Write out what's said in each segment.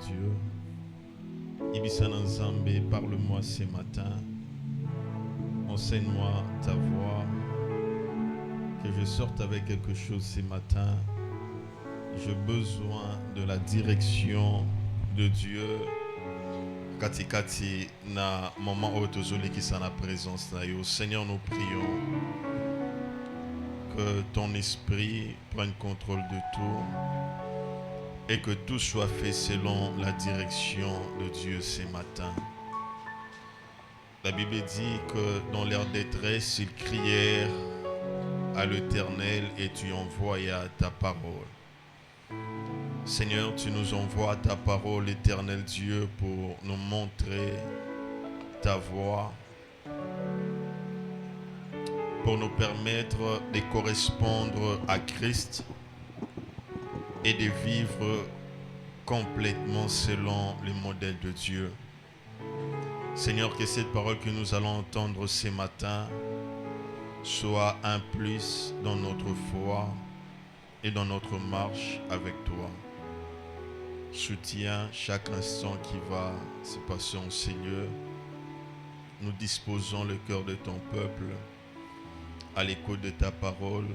Dieu. Ibisana Nzambe, parle-moi ce matin. Enseigne-moi ta voix. Que je sorte avec quelque chose ce matin. J'ai besoin de la direction de Dieu. Kati na moment où tozoli qui sont la présence na yo. Seigneur, nous prions que ton esprit prenne contrôle de tout et que tout soit fait selon la direction de Dieu ce matin. La Bible dit que dans leur détresse, ils crièrent à l'Éternel et tu envoyas ta parole. Seigneur, tu nous envoies ta parole, Éternel Dieu, pour nous montrer ta voie, pour nous permettre de correspondre à Christ et de vivre complètement selon le modèle de Dieu. Seigneur, que cette parole que nous allons entendre ce matin soit un plus dans notre foi et dans notre marche avec toi. Soutiens chaque instant qui va se passer en Seigneur. Nous disposons le cœur de ton peuple à l'écoute de ta parole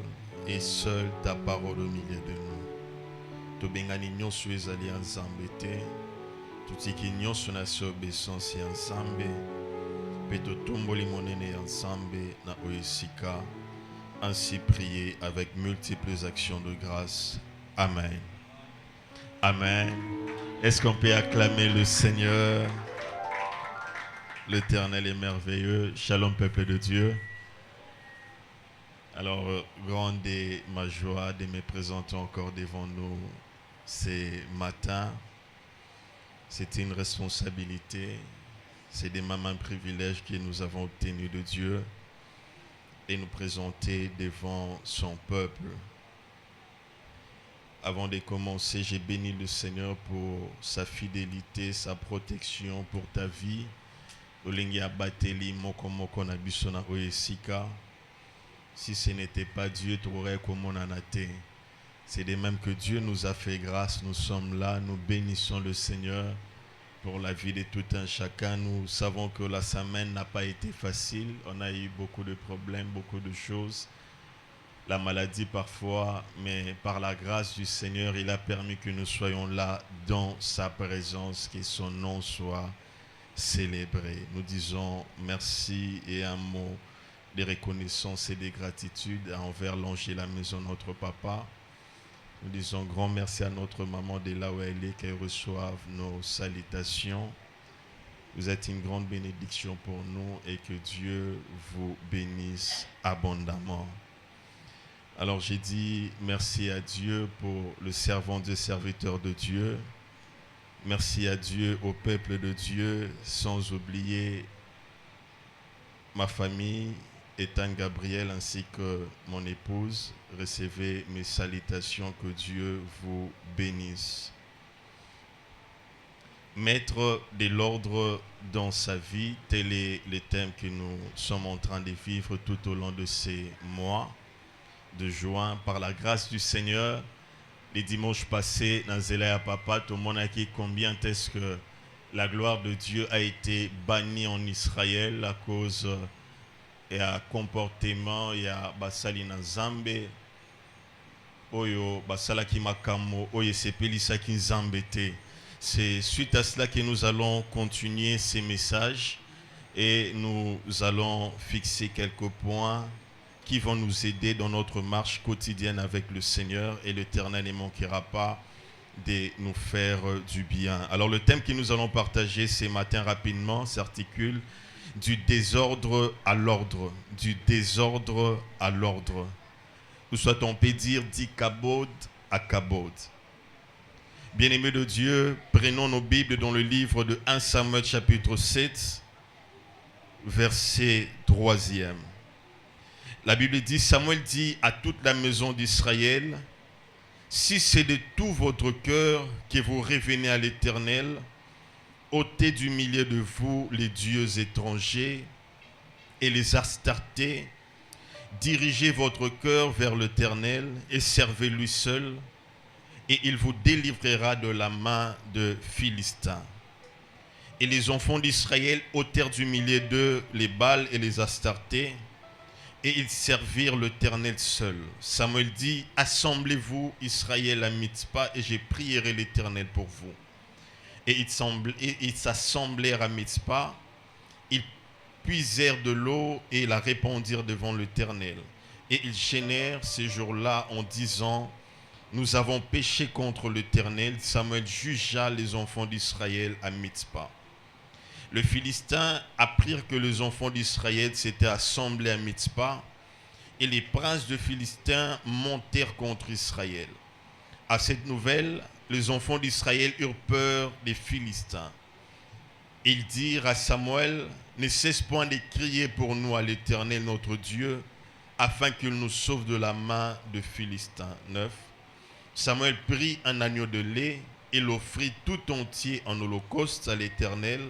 et seule ta parole au milieu de nous. Tobengani nyonso ezali ya Nzambe te, tutiki nyonso na se obéissance ya Nzambe, pe totomboli monene ya Nzambe na oesika. Ainsi prier avec multiples actions de grâce. Amen. Amen. Est-ce qu'on peut acclamer le Seigneur? L'Éternel est merveilleux. Shalom, peuple de Dieu. Alors, grande est ma joie de me présenter encore devant nous ce matin. C'est une responsabilité. C'est des mamans privilèges que nous avons obtenus de Dieu et nous présenter devant son peuple. Avant de commencer, j'ai béni le Seigneur pour sa fidélité, sa protection pour ta vie. Si ce n'était pas Dieu, tu aurais comme on en a été. C'est de même que Dieu nous a fait grâce. Nous sommes là, nous bénissons le Seigneur pour la vie de tout un chacun. Nous savons que la semaine n'a pas été facile. On a eu beaucoup de problèmes, beaucoup de choses. La maladie parfois, mais par la grâce du Seigneur, il a permis que nous soyons là dans sa présence, que son nom soit célébré. Nous disons merci et un mot de reconnaissance et de gratitude envers l'ange et la maison de notre papa. Nous disons grand merci à notre maman de là où elle est, qu'elle reçoive nos salutations. Vous êtes une grande bénédiction pour nous et que Dieu vous bénisse abondamment. Alors j'ai dit merci à Dieu pour le servant des serviteurs de Dieu. Merci à Dieu, au peuple de Dieu, sans oublier ma famille, Ethan Gabriel, ainsi que mon épouse. Recevez mes salutations, que Dieu vous bénisse. Mettre de l'ordre dans sa vie, tel est le thème que nous sommes en train de vivre tout au long de ces mois de juin. Par la grâce du Seigneur, les dimanches passés, dans Zelaya Papa, tout le monde a dit combien est-ce que la gloire de Dieu a été bannie en Israël à cause et à comportement et à basali na Nzambe oyo basala ki makamo oyo sepelisa ki Nzambe te. C'est suite à cela que nous allons continuer ces messages et nous allons fixer quelques points qui vont nous aider dans notre marche quotidienne avec le Seigneur, et l'Éternel ne manquera pas de nous faire du bien. Alors le thème que nous allons partager ce matin rapidement s'articule du désordre à l'ordre. Du désordre à l'ordre. Ou soit on peut dire dit kabod à kabod. Bien-aimés de Dieu, prenons nos Bibles dans le livre de 1 Samuel chapitre 7, verset 3e. La Bible dit, Samuel dit à toute la maison d'Israël, si c'est de tout votre cœur que vous revenez à l'Éternel, ôtez du milieu de vous les dieux étrangers et les Astartés, dirigez votre cœur vers l'Éternel et servez-lui seul, et il vous délivrera de la main de Philistins. Et les enfants d'Israël ôtèrent du milieu d'eux les Baals et les Astartés, et ils servirent l'Éternel seul. Samuel dit, assemblez-vous Israël à Mitzpah, et je prierai l'Éternel pour vous. Et ils s'assemblèrent à Mitzpah, ils puisèrent de l'eau et la répandirent devant l'Éternel. Et ils gênèrent ces jours-là en disant, nous avons péché contre l'Éternel. Samuel jugea les enfants d'Israël à Mitzpah. Les Philistins apprirent que les enfants d'Israël s'étaient assemblés à Mitzpah, et les princes de Philistins montèrent contre Israël. À cette nouvelle, les enfants d'Israël eurent peur des Philistins. Ils dirent à Samuel, ne cesse point de crier pour nous à l'Éternel notre Dieu, afin qu'il nous sauve de la main de Philistins. 9. Samuel prit un agneau de lait et l'offrit tout entier en holocauste à l'Éternel.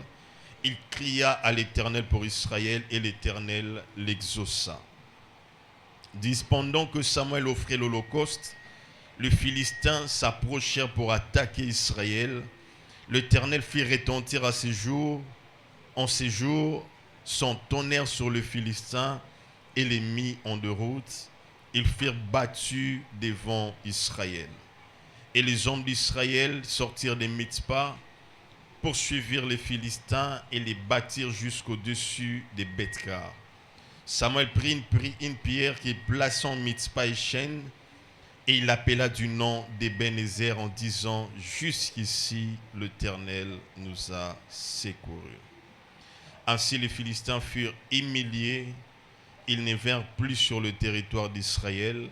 Il cria à l'Éternel pour Israël et l'Éternel l'exauça. 10. Pendant que Samuel offrait l'holocauste, les Philistins s'approchèrent pour attaquer Israël. L'Éternel fit retentir en ces jours, son tonnerre sur les Philistins et les mit en déroute. Ils furent battus devant Israël. Et les hommes d'Israël sortirent de Mitzpah, poursuivirent les Philistins et les battirent jusqu'au-dessus des Beth-Car. Samuel prit une pierre qu'il plaça en Mitzpah et Chêne, et il l'appela du nom d'Ebenezer en disant, jusqu'ici l'Éternel nous a secourus. Ainsi les Philistins furent humiliés, ils ne vinrent plus sur le territoire d'Israël.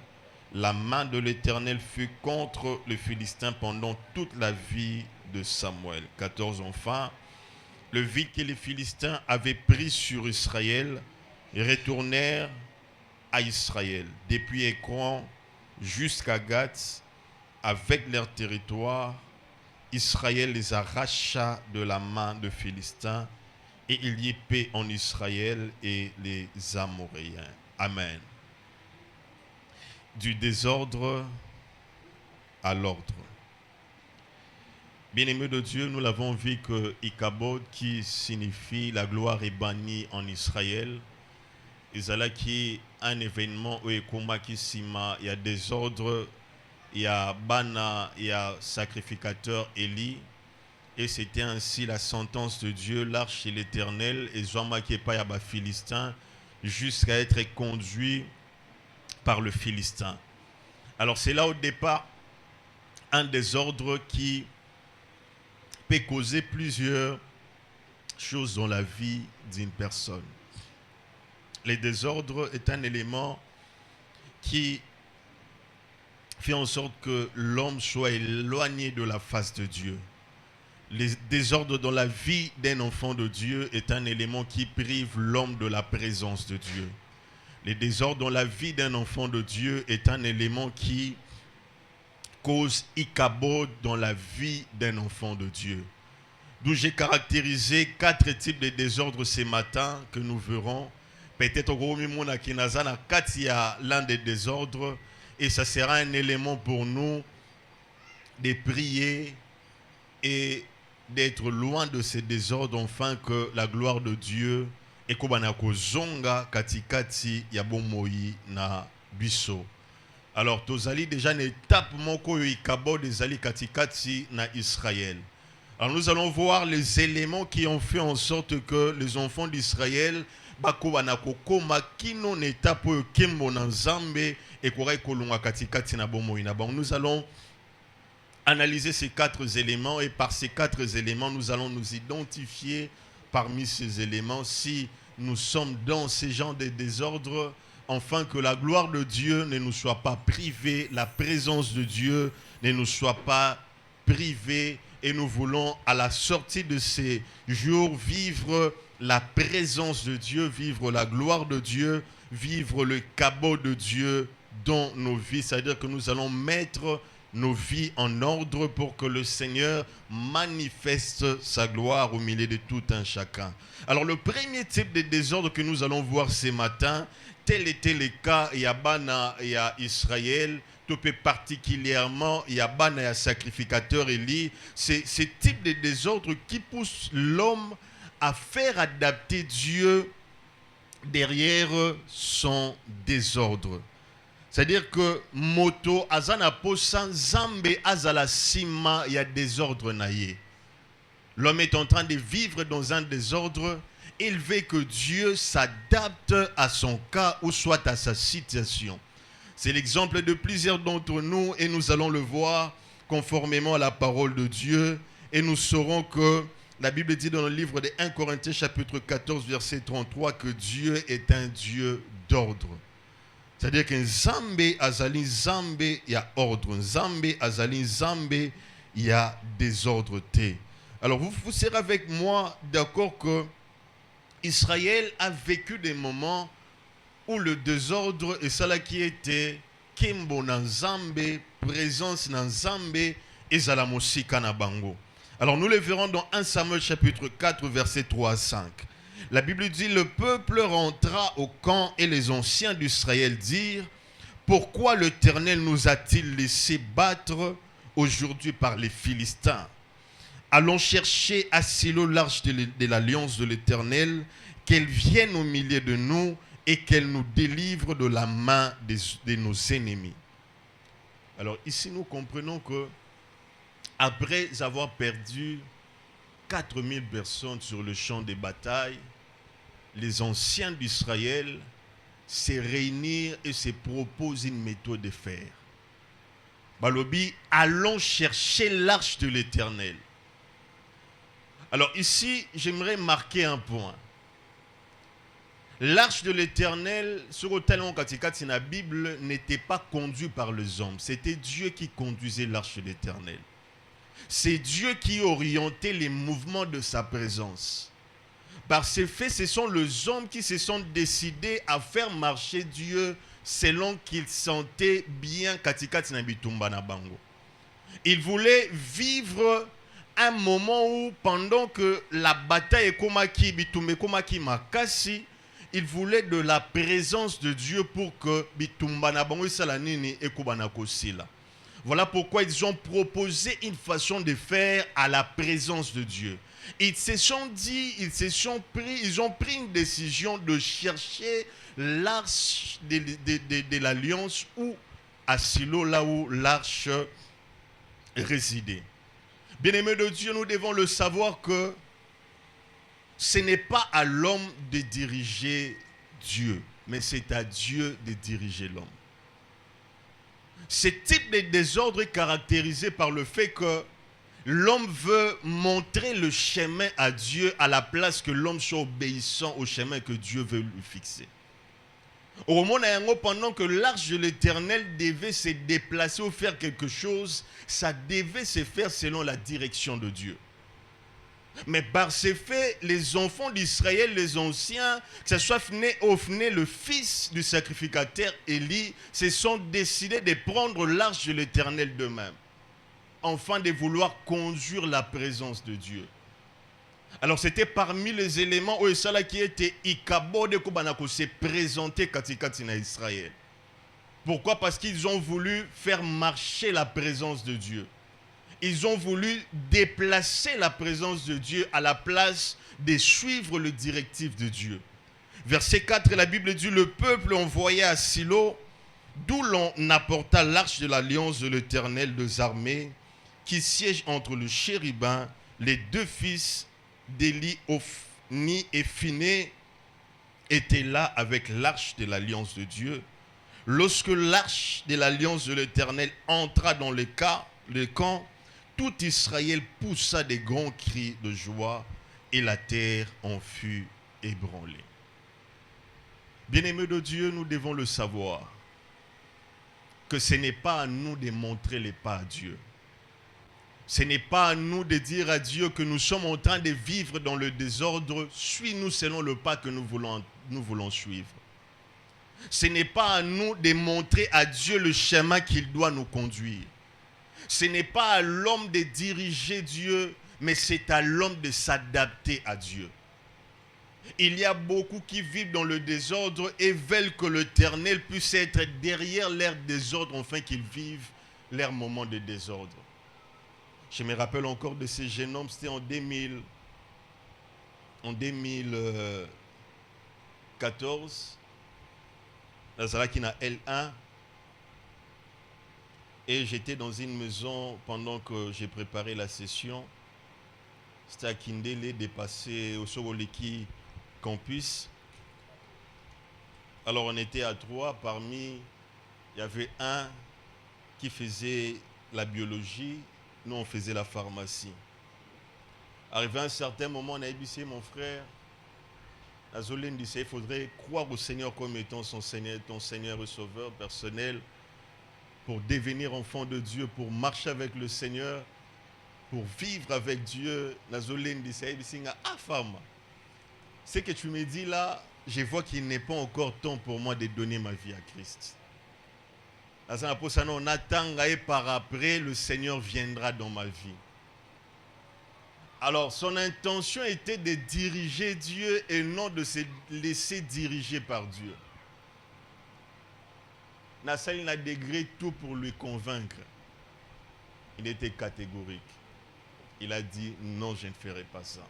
La main de l'Éternel fut contre les Philistins pendant toute la vie de Samuel. 14. Enfin, le vide que les Philistins avaient pris sur Israël retournèrent à Israël, depuis Écron jusqu'à Gath, avec leur territoire. Israël les arracha de la main de Philistins, et il y ait paix en Israël et les Amoréens. Amen. Du désordre à l'ordre. Bien-aimés de Dieu, nous l'avons vu que Ikabod, qui signifie la gloire est bannie en Israël, qui est un événement où il y a désordre, il y a Bana, il y a sacrificateur Élie, et c'était ainsi la sentence de Dieu, l'arche et l'Éternel, et Zoma qui est pas à Philistin, jusqu'à être conduit par le Philistin. Alors c'est là au départ un désordre qui peut causer plusieurs choses dans la vie d'une personne. Le désordre est un élément qui fait en sorte que l'homme soit éloigné de la face de Dieu. Le désordre dans la vie d'un enfant de Dieu est un élément qui prive l'homme de la présence de Dieu. Le désordre dans la vie d'un enfant de Dieu est un élément qui cause ikabod dans la vie d'un enfant de Dieu. D'où j'ai caractérisé 4 types de désordres ce matin que nous verrons. Peut-être qu'il y a l'un des désordres, et ça sera un élément pour nous de prier et d'être loin de ces désordres, afin que la gloire de Dieu et kobanako zonga katikati ya bomoi na biso. Alors tozali déjà une étape moko yo ikabod ezali katikati na Israël. Alors nous allons voir les éléments qui ont fait en sorte que les enfants d'Israël bakobanako koma kino na étape oyo kembo na Nzambe et korai kolonga katikati na bomoi na bango. Nous allons analyser ces 4 éléments, et par ces 4 éléments nous allons nous identifier parmi ces éléments si nous sommes dans ces genres de désordres, afin que la gloire de Dieu ne nous soit pas privée, la présence de Dieu ne nous soit pas privée, et nous voulons à la sortie de ces jours vivre la présence de Dieu, vivre la gloire de Dieu, vivre le cabot de Dieu dans nos vies. C'est-à-dire que nous allons mettre nos vies en ordre pour que le Seigneur manifeste sa gloire au milieu de tout un chacun. Alors le premier type de désordre que nous allons voir ce matin, tel était le cas Yabana et à Israël, particulièrement, il y a bana et sacrificateur Élie, c'est ce type de désordre qui pousse l'homme à faire adapter Dieu derrière son désordre. C'est-à-dire que moto azana posan zambe azala sima, il y a désordre naïe. L'homme est en train de vivre dans un désordre. Il veut que Dieu s'adapte à son cas ou soit à sa situation. C'est l'exemple de plusieurs d'entre nous et nous allons le voir conformément à la parole de Dieu. Et nous saurons que la Bible dit dans le livre de 1 Corinthiens chapitre 14 verset 33 que Dieu est un Dieu d'ordre. C'est-à-dire qu'un Zambé azali Zambé, il y a ordre. Un Zambé azali Zambé, il y a désordre. Alors vous serez avec moi d'accord que Israël a vécu des moments où le désordre et cela qui était Kimbo na Zambé, présence na Zambé et Zalamosika na Bango. Alors nous le verrons dans 1 Samuel chapitre 4 verset 3 à 5. La Bible dit, le peuple rentra au camp et les anciens d'Israël dirent, pourquoi l'Éternel nous a-t-il laissé battre aujourd'hui par les Philistins? Allons chercher à Silo l'arche de l'alliance de l'Éternel, qu'elle vienne au milieu de nous et qu'elle nous délivre de la main de nos ennemis. Alors ici nous comprenons que après avoir perdu 4000 personnes sur le champ de bataille, les anciens d'Israël se réunissent et se proposent une méthode de faire. Balobi, allons chercher l'arche de l'Éternel. Alors ici, j'aimerais marquer un point. L'arche de l'Éternel, sur autel katikati na Bible, n'était pas conduit par les hommes. C'était Dieu qui conduisait l'arche de l'Éternel. C'est Dieu qui orientait les mouvements de sa présence. Par ces faits, ce sont les hommes qui se sont décidés à faire marcher Dieu selon qu'ils sentaient bien katikati na bitumba na bango. Ils voulaient vivre un moment où, pendant que la bataille est komaki, bitumbe komaki makasi, ils voulaient de la présence de Dieu pour que bitumba na bango salanini ekubana kosila. Voilà pourquoi ils ont proposé une façon de faire à la présence de Dieu. Ils se sont dit, ils ont pris une décision de chercher l'arche de l'alliance ou à Silo, là où l'arche résidait. Bien-aimés de Dieu, nous devons le savoir que ce n'est pas à l'homme de diriger Dieu, mais c'est à Dieu de diriger l'homme. Ce type de désordre est caractérisé par le fait que l'homme veut montrer le chemin à Dieu à la place que l'homme soit obéissant au chemin que Dieu veut lui fixer. Au moment où, pendant que l'arche de l'Éternel devait se déplacer ou faire quelque chose, ça devait se faire selon la direction de Dieu. Mais par ces faits, les enfants d'Israël, les anciens, que ce soit Ophné, le fils du sacrificateur Élie, se sont décidés de prendre l'arche de l'Éternel d'eux-mêmes, afin de vouloir conduire la présence de Dieu. Alors c'était parmi les éléments où Isala qui était Ikabo de Kobanako s'est présenté katikati na Israël. Pourquoi? Parce qu'ils ont voulu faire marcher la présence de Dieu. Ils ont voulu déplacer la présence de Dieu à la place de suivre le directif de Dieu. Verset 4, la Bible dit, le peuple envoya à Silo, d'où l'on apporta l'arche de l'alliance de l'Éternel des armées, qui siège entre le chérubin, les deux fils d'Élie, Ophni et Phiné, étaient là avec l'arche de l'alliance de Dieu. Lorsque l'arche de l'alliance de l'Éternel entra dans le camp, tout Israël poussa des grands cris de joie et la terre en fut ébranlée. Bien-aimés de Dieu, nous devons le savoir, que ce n'est pas à nous de montrer les pas à Dieu. Ce n'est pas à nous de dire à Dieu que nous sommes en train de vivre dans le désordre, suis-nous selon le pas que nous voulons suivre. Ce n'est pas à nous de montrer à Dieu le chemin qu'il doit nous conduire. Ce n'est pas à l'homme de diriger Dieu, mais c'est à l'homme de s'adapter à Dieu. Il y a beaucoup qui vivent dans le désordre et veulent que l'Éternel puisse être derrière leur désordre, afin qu'ils vivent leur moment de désordre. Je me rappelle encore de ces jeunes hommes, c'était en 2014, qui n'a L1. Et j'étais dans une maison pendant que j'ai préparé la session. C'était à Kindele, dépassé au Soroleki campus. Alors on était à 3, parmi, il y avait un qui faisait la biologie, nous on faisait la pharmacie. Arrivé à un certain moment, on a dit, mon frère, Azolène disait, il faudrait croire au Seigneur comme étant ton Seigneur et Sauveur personnel, pour devenir enfant de Dieu, pour marcher avec le Seigneur, pour vivre avec Dieu. Nazolène disait, ah femme, ce que tu me dis là, je vois qu'il n'est pas encore temps pour moi de donner ma vie à Christ. On attend et par après, le Seigneur viendra dans ma vie. Alors, son intention était de diriger Dieu et non de se laisser diriger par Dieu. Nassal a dégré tout pour lui convaincre. Il était catégorique. Il a dit, non, je ne ferai pas ça.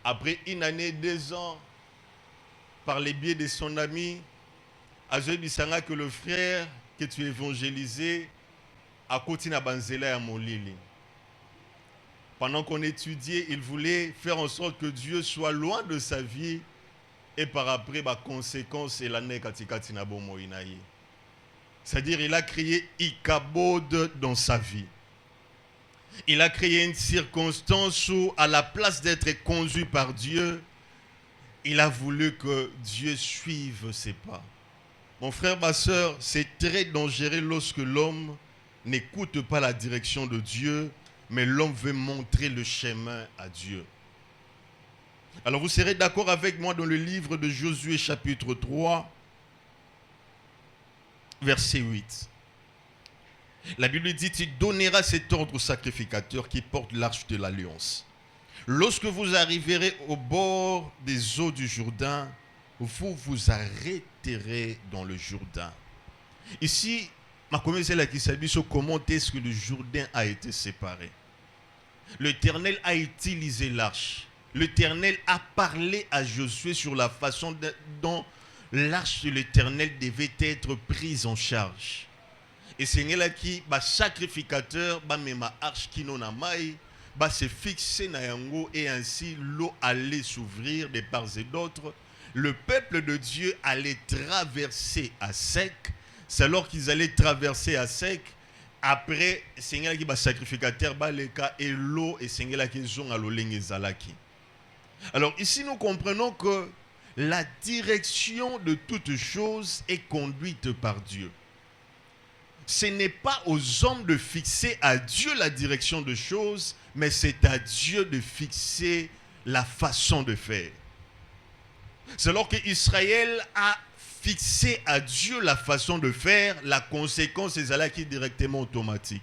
Après une année, 2 ans, par les biais de son ami, Azoé Bissanga, que le frère que tu évangélisais a continué à Banzela à Molili. Pendant qu'on étudiait, il voulait faire en sorte que Dieu soit loin de sa vie. Et par après, conséquence, c'est l'année Katikati Nabo Moïnaï. C'est-à-dire, il a créé Ikabod dans sa vie. Il a créé une circonstance où, à la place d'être conduit par Dieu, il a voulu que Dieu suive ses pas. Mon frère, ma soeur, c'est très dangereux lorsque l'homme n'écoute pas la direction de Dieu, mais l'homme veut montrer le chemin à Dieu. Alors vous serez d'accord avec moi dans le livre de Josué chapitre 3, verset 8. La Bible dit, tu donneras cet ordre au sacrificateur qui porte l'arche de l'alliance. Lorsque vous arriverez au bord des eaux du Jourdain, vous vous arrêterez dans le Jourdain. Ici, ma communauté là qui s'habille sur comment est-ce que le Jourdain a été séparé. L'Éternel a utilisé l'arche. L'Éternel a parlé à Josué sur la façon dont l'arche de l'Éternel devait être prise en charge. Et c'est là qui, sacrificateur, même ma arche qui n'en a maille, se fixer na yango et ainsi l'eau allait s'ouvrir de part et d'autre. Le peuple de Dieu allait traverser à sec. C'est alors qu'ils allaient traverser à sec. Après, c'est là qui sacrificateur et l'eau et c'est là qui sont à l'oleng zalaki. Alors ici nous comprenons que la direction de toute chose est conduite par Dieu. Ce n'est pas aux hommes de fixer à Dieu la direction de choses, mais c'est à Dieu de fixer la façon de faire. C'est alors qu'Israël a fixé à Dieu la façon de faire, la conséquence est là qui est directement automatique.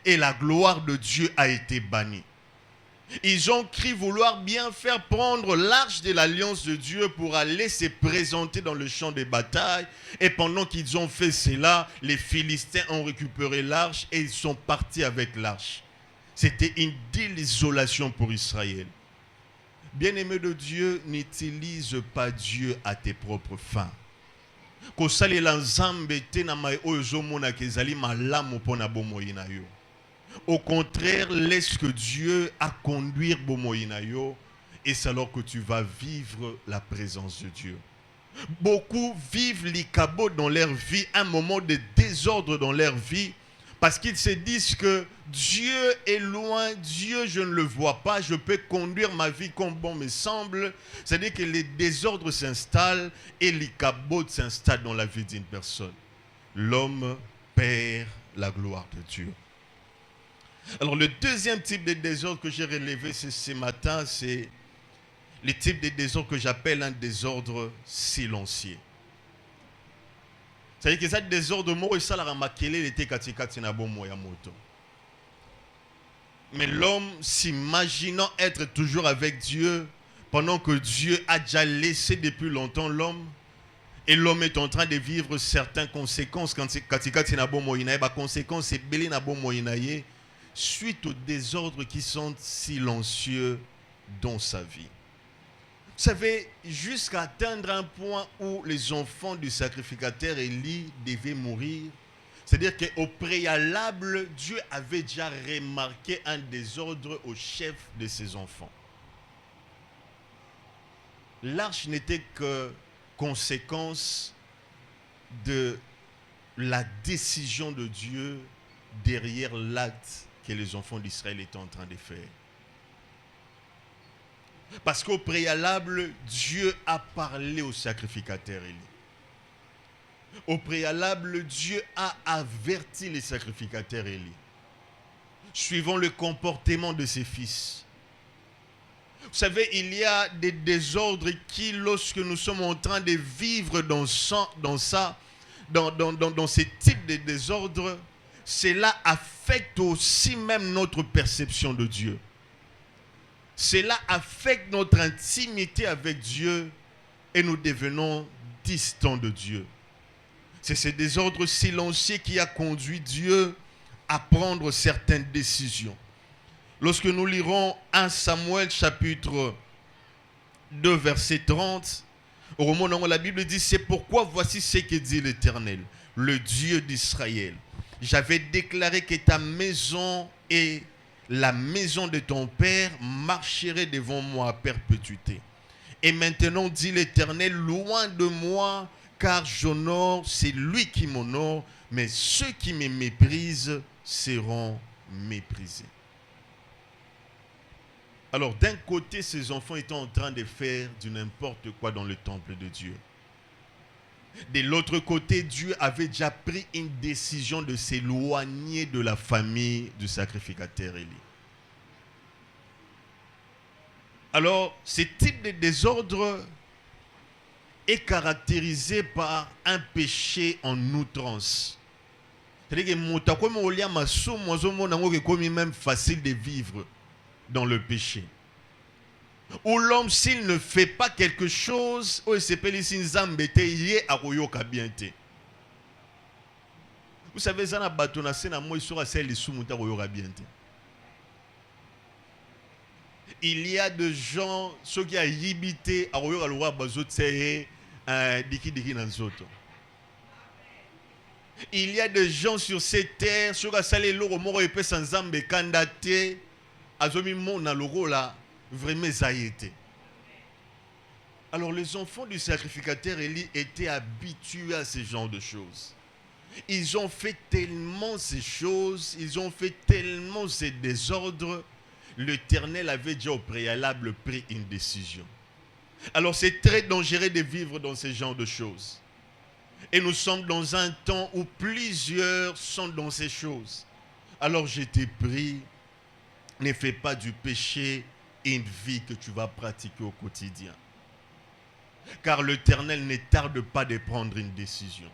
Et la gloire de Dieu a été bannie. Ils ont cru vouloir bien faire prendre l'arche de l'alliance de Dieu pour aller se présenter dans le champ de bataille. Et pendant qu'ils ont fait cela, les Philistins ont récupéré l'arche et ils sont partis avec l'arche. C'était une désolation pour Israël. Bien-aimé de Dieu, n'utilise pas Dieu à tes propres fins. Au contraire, laisse que Dieu a conduire Bomoïnayo et c'est alors que tu vas vivre la présence de Dieu. Beaucoup vivent l'ikabo dans leur vie, un moment de désordre dans leur vie parce qu'ils se disent que Dieu est loin, Dieu je ne le vois pas, je peux conduire ma vie comme bon me semble. C'est-à-dire que les désordres s'installent et l'ikabo s'installe dans la vie d'une personne. L'homme perd la gloire de Dieu. Alors le deuxième type de désordre que j'ai relevé ce matin, c'est le type de désordre que j'appelle un désordre silencieux. C'est-à-dire que ça désordre, moi, ça la remarqué, il était katikati na bomo ya moto. Mais l'homme s'imaginant être toujours avec Dieu, pendant que Dieu a déjà laissé depuis longtemps l'homme, et l'homme est en train de vivre certaines conséquences, conséquences suite aux désordres qui sont silencieux dans sa vie. Vous savez, jusqu'à atteindre un point où les enfants du sacrificateur Élie devaient mourir, c'est-à-dire qu'au préalable, Dieu avait déjà remarqué un désordre au chef de ses enfants. L'arche n'était que conséquence de la décision de Dieu derrière l'acte que les enfants d'Israël étaient en train de faire. Parce qu'au préalable, Dieu a parlé au sacrificateur Élie. Au préalable, Dieu a averti les sacrificateurs Élie, suivant le comportement de ses fils. Vous savez, il y a des désordres qui, lorsque nous sommes en train de vivre dans ces types de désordres, cela affecte aussi même notre perception de Dieu. Cela affecte notre intimité avec Dieu et nous devenons distants de Dieu. C'est ce désordre silencieux qui a conduit Dieu à prendre certaines décisions. Lorsque nous lirons 1 Samuel chapitre 2 verset 30, au moment où la Bible dit: c'est pourquoi voici ce que dit l'Éternel, le Dieu d'Israël. J'avais déclaré que ta maison et la maison de ton père marcheraient devant moi à perpétuité. Et maintenant, dit l'Éternel, loin de moi, car j'honore, c'est lui qui m'honore, mais ceux qui me méprisent seront méprisés. Alors, d'un côté, ces enfants étaient en train de faire du n'importe quoi dans le temple de Dieu. De l'autre côté, Dieu avait déjà pris une décision de s'éloigner de la famille du sacrificateur Élie. Alors, ce type de désordre est caractérisé par un péché en outrance. C'est-à-dire que c'est même facile de vivre dans le péché. Où l'homme, s'il ne fait pas quelque chose, vous savez, il y a des gens, ceux qui ont yibité, il y a des gens sur cette terre, ceux qui ont salé l'eau, sans zambe candidaté, vraiment ça y était. Alors les enfants du sacrificateur Élie étaient habitués à ce genre de choses. Ils ont fait tellement ces choses, ils ont fait tellement ces désordres, l'Éternel avait déjà au préalable pris une décision. Alors c'est très dangereux de vivre dans ce genre de choses. Et nous sommes dans un temps où plusieurs sont dans ces choses. Alors je te prie, ne fais pas du péché une vie que tu vas pratiquer au quotidien. Car l'Éternel ne tarde pas de prendre une décision.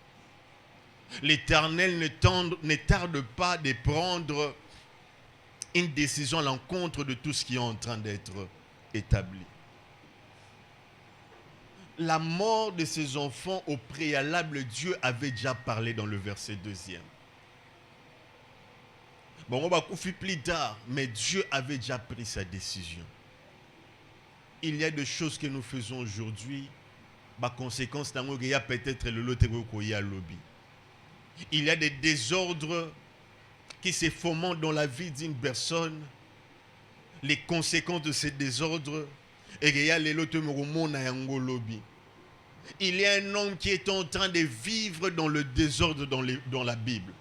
L'Éternel ne tarde pas de prendre une décision à l'encontre de tout ce qui est en train d'être établi. La mort de ses enfants au préalable, Dieu avait déjà parlé dans le verset 2e. Bon, on va couper plus tard, mais Dieu avait déjà pris sa décision. Il y a des choses que nous faisons aujourd'hui, par conséquence, il y a peut-être le lot de lobby. Il y a des désordres qui se fomentent dans la vie d'une personne. Les conséquences de ces désordres, et il y a les lots de lobby. Il y a un homme qui est en train de vivre dans le désordre dans la Bible.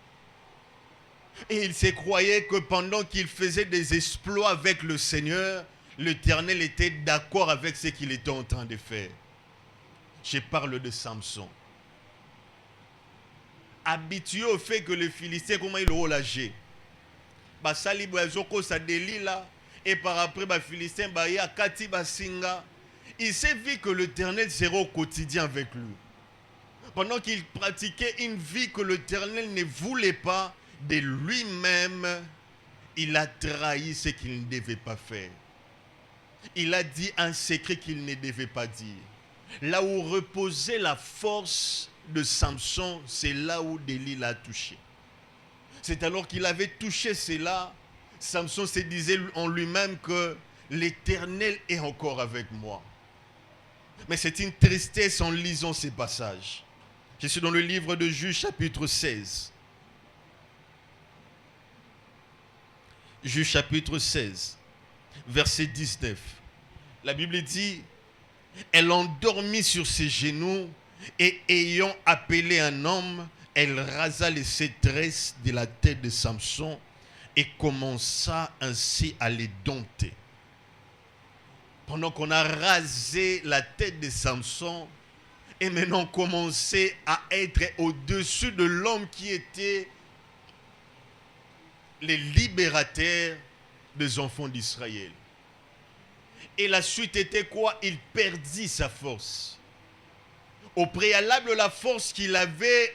Et il se croyait que pendant qu'il faisait des exploits avec le Seigneur, l'Éternel était d'accord avec ce qu'il était en train de faire. Je parle de Samson. Habitué au fait que les Philistins, comment ils l'ont lâché. Et par après, les Philistins, il s'est vu que l'Éternel serait au quotidien avec lui. Pendant qu'il pratiquait une vie que l'Éternel ne voulait pas de lui-même, Il a trahi ce qu'il ne devait pas faire. Il a dit un secret qu'il ne devait pas dire. Là où reposait la force de Samson, c'est là où Delilah a touché. C'est alors qu'il avait touché cela, Samson se disait en lui-même que l'Éternel est encore avec moi. Mais c'est une tristesse en lisant ces passages. Je suis dans le livre de Juges chapitre 16. Juges chapitre 16, verset 19. La Bible dit, elle endormit sur ses genoux et ayant appelé un homme, elle rasa les 7 tresses de la tête de Samson et commença ainsi à les dompter. Pendant qu'on a rasé la tête de Samson, et maintenant commençait à être au-dessus de l'homme qui était les libérateurs des enfants d'Israël. Et la suite était quoi? Il perdit sa force. Au préalable, la force qu'il avait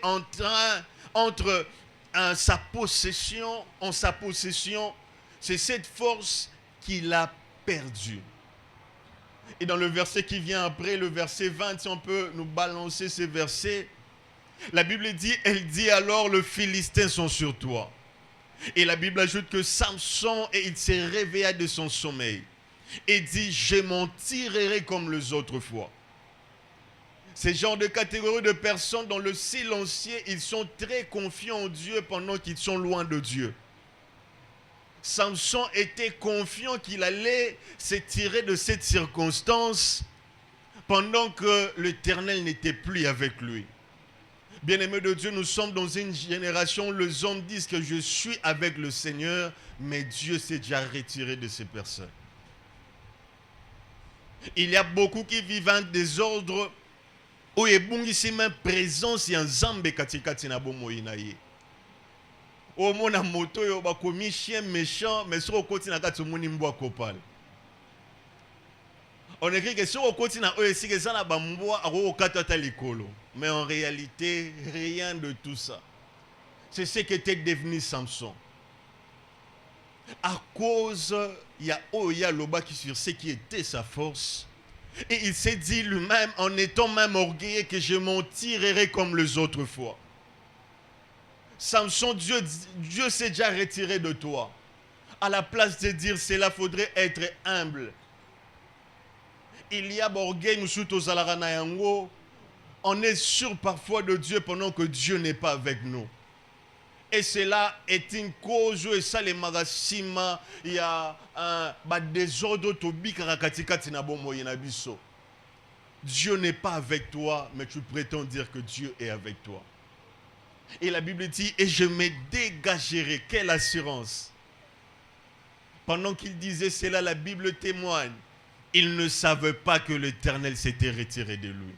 entre sa possession, c'est cette force qu'il a perdue. Et dans le verset qui vient après, le verset 20, si on peut nous balancer ces versets, la Bible dit, elle dit alors, les Philistins sont sur toi. Et la Bible ajoute que Samson, et il s'est réveillé de son sommeil et dit, je m'en tirerai comme les autres fois. Ce genre de catégorie de personnes dans le silencieux, ils sont très confiants en Dieu pendant qu'ils sont loin de Dieu. Samson était confiant qu'il allait se tirer de cette circonstance pendant que l'Éternel n'était plus avec lui. Bien-aimés de Dieu, nous sommes dans une génération où les hommes disent que je suis avec le Seigneur, mais Dieu s'est déjà retiré de ces personnes. Il y a beaucoup qui vivent un désordre où il y a même présence et un zambe katikati na bomoi na ye. Au mona moto yo ba komi chien méchant mais sur côté na kati moni mbwa kopal. On écrit que sur côté na oyo que ça na ba mbwa ako kata ta likolo. Mais en réalité, rien de tout ça. C'est ce qu'était devenu Samson. À cause, il y a Oya Loba qui sur ce qui était sa force. Et il s'est dit lui-même, en étant même orgueilleux, que je m'en tirerai comme les autres fois. Samson, Dieu s'est déjà retiré de toi. À la place de dire cela, il faudrait être humble. Il y a orgueil, nous sommes aux Alaranayango. On est sûr parfois de Dieu pendant que Dieu n'est pas avec nous. Et cela est une cause où ça les magasima, il y a un désordre tobi karakatikati na bomo yenabiso. Dieu n'est pas avec toi, mais tu prétends dire que Dieu est avec toi. Et la Bible dit, et je me dégagerai. Quelle assurance. Pendant qu'il disait cela, la Bible témoigne. Il ne savait pas que l'Éternel s'était retiré de lui.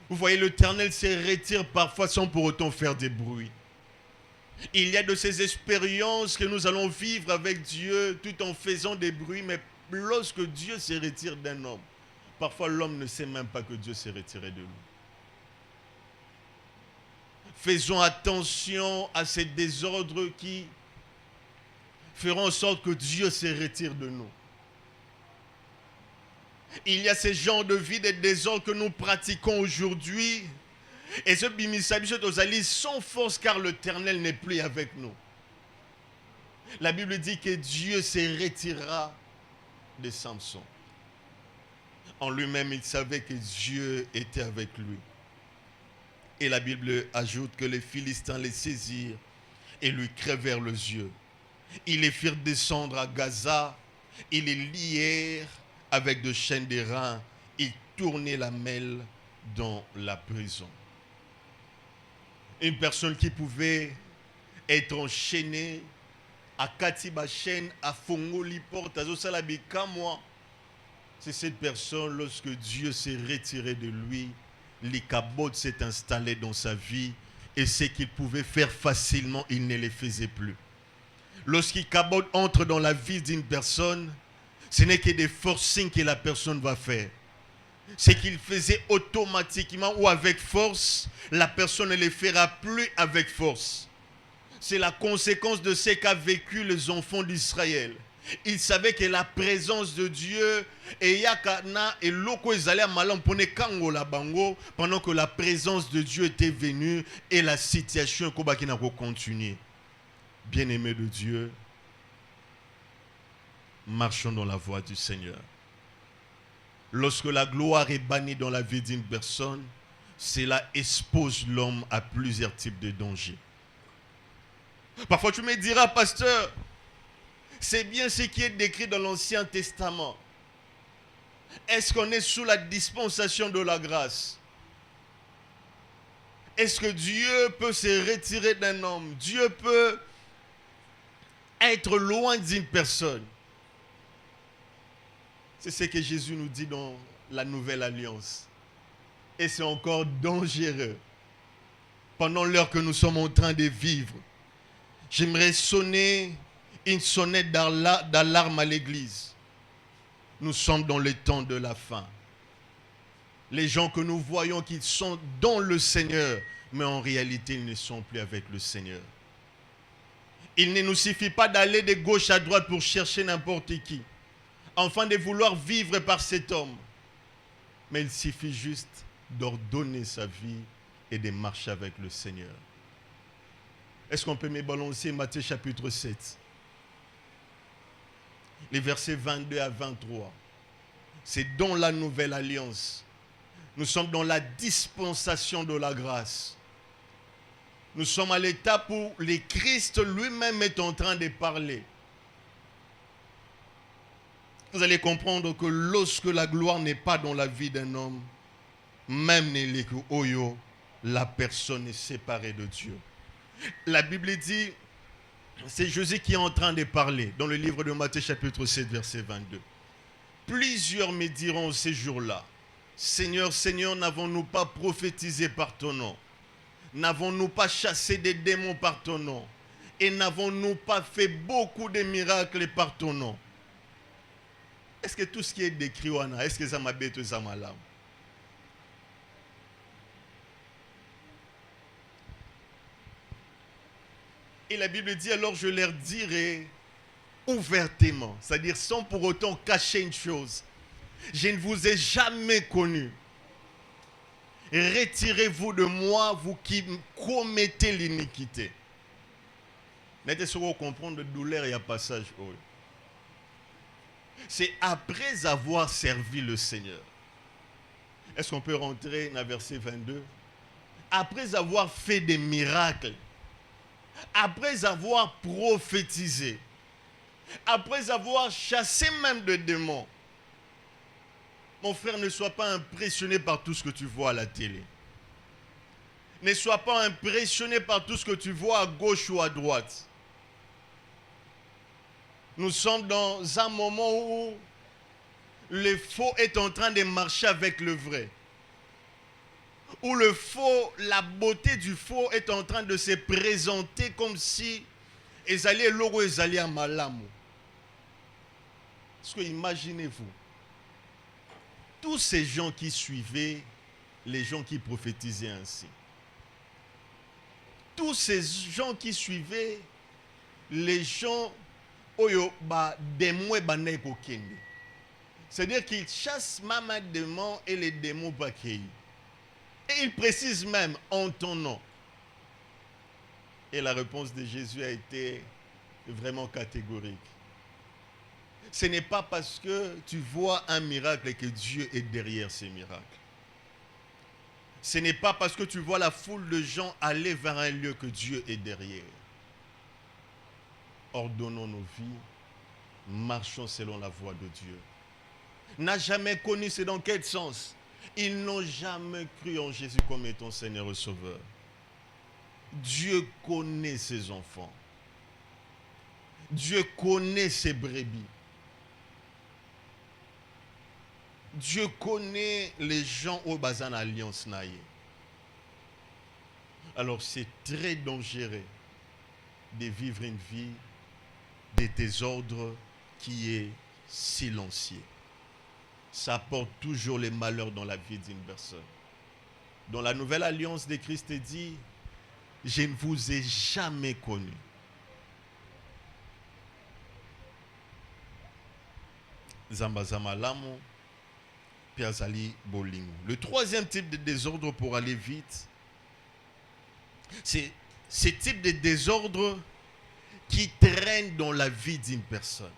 Vous voyez, l'Éternel se retire parfois sans pour autant faire des bruits. Il y a de ces expériences que nous allons vivre avec Dieu tout en faisant des bruits, mais lorsque Dieu se retire d'un homme, parfois l'homme ne sait même pas que Dieu s'est retiré de lui. Faisons attention à ces désordres qui feront en sorte que Dieu se retire de nous. Il y a ces genres de vie de désordre que nous pratiquons aujourd'hui. Et ce bimisabi sans force car l'Éternel n'est plus avec nous. La Bible dit que Dieu se retirera de Samson. En lui-même, il savait que Dieu était avec lui. Et la Bible ajoute que les Philistins les saisirent et lui crevèrent les yeux. Ils les firent descendre à Gaza. Ils les lièrent avec de chaînes de reins. Ils tournaient la mêle dans la prison. Une personne qui pouvait être enchaînée à Katiba chaîne, à Fongoli porte, à Zosalabika, moi. C'est cette personne, lorsque Dieu s'est retiré de lui, les cabotes s'est installé dans sa vie et ce qu'il pouvait faire facilement, il ne les faisait plus. Lorsqu'il cabote entre dans la vie d'une personne, ce n'est que des forcings que la personne va faire. Ce qu'il faisait automatiquement ou avec force, la personne ne les fera plus avec force. C'est la conséquence de ce qu'a vécu les enfants d'Israël. Ils savaient que la présence de Dieu pendant que la présence de Dieu était venue et la situation continue. Bien-aimés de Dieu, marchons dans la voie du Seigneur. Lorsque la gloire est bannie dans la vie d'une personne, cela expose l'homme à plusieurs types de dangers. Parfois tu me diras, pasteur, c'est bien ce qui est décrit dans l'Ancien Testament. Est-ce qu'on est sous la dispensation de la grâce? Est-ce que Dieu peut se retirer d'un homme? Dieu peut être loin d'une personne? C'est ce que Jésus nous dit dans la Nouvelle Alliance. Et c'est encore dangereux. Pendant l'heure que nous sommes en train de vivre, j'aimerais sonner une sonnette d'alarme à l'église. Nous sommes dans le temps de la fin. Les gens que nous voyons qu'ils sont dans le Seigneur, mais en réalité, ils ne sont plus avec le Seigneur. Il ne nous suffit pas d'aller de gauche à droite pour chercher n'importe qui, afin de vouloir vivre par cet homme. Mais il suffit juste d'ordonner sa vie et de marcher avec le Seigneur. Est-ce qu'on peut me balancer Matthieu chapitre 7? Les versets 22 à 23. C'est dans la nouvelle alliance. Nous sommes dans la dispensation de la grâce. Nous sommes à l'étape où le Christ lui-même est en train de parler. Vous allez comprendre que lorsque la gloire n'est pas dans la vie d'un homme, même la personne est séparée de Dieu. La Bible dit, c'est Jésus qui est en train de parler dans le livre de Matthieu chapitre 7 verset 22. Plusieurs me diront ces jours-là, Seigneur, Seigneur, n'avons-nous pas prophétisé par ton nom? N'avons-nous pas chassé des démons par ton nom? Et n'avons-nous pas fait beaucoup de miracles par ton nom? Est-ce que tout ce qui est décrit, est-ce que ça m'a bête ou ça m'a l'âme? Et la Bible dit, alors je leur dirai ouvertement, c'est-à-dire sans pour autant cacher une chose. Je ne vous ai jamais connu. Retirez-vous de moi, vous qui commettez l'iniquité. N'êtes-ce pas comprendre de douleur et à passage? C'est après avoir servi le Seigneur. Est-ce qu'on peut rentrer dans le verset 22? Après avoir fait des miracles, après avoir prophétisé, après avoir chassé même des démons. Mon frère, ne sois pas impressionné par tout ce que tu vois à la télé. Ne sois pas impressionné par tout ce que tu vois à gauche ou à droite. Nous sommes dans un moment où le faux est en train de marcher avec le vrai. Où le faux, la beauté du faux est en train de se présenter comme si ezali eloko ezali ya malamu. Parce que imaginez-vous, tous ces gens qui suivaient les gens qui prophétisaient ainsi, tous ces gens qui suivaient les gens oyo ba démons banay kokende, c'est-à-dire qu'ils chassent même un démon et les démons bakei. Et il précise même en ton nom. Et la réponse de Jésus a été vraiment catégorique. Ce n'est pas parce que tu vois un miracle que Dieu est derrière ces miracles. Ce n'est pas parce que tu vois la foule de gens aller vers un lieu que Dieu est derrière. Ordonnons nos vies, marchons selon la voie de Dieu. N'a jamais connu, c'est dans quel sens? Ils n'ont jamais cru en Jésus comme étant Seigneur et Sauveur. Dieu connaît ses enfants. Dieu connaît ses brebis. Dieu connaît les gens au Bazan Alliance Naïe. Alors c'est très dangereux de vivre une vie de désordre qui est silencieux. Ça apporte toujours les malheurs dans la vie d'une personne. Dans la nouvelle alliance de Christ dit, je ne vous ai jamais connu. Zambazamalamu, Piazali Bolingo. Le troisième type de désordre, pour aller vite, c'est ce type de désordre qui traîne dans la vie d'une personne.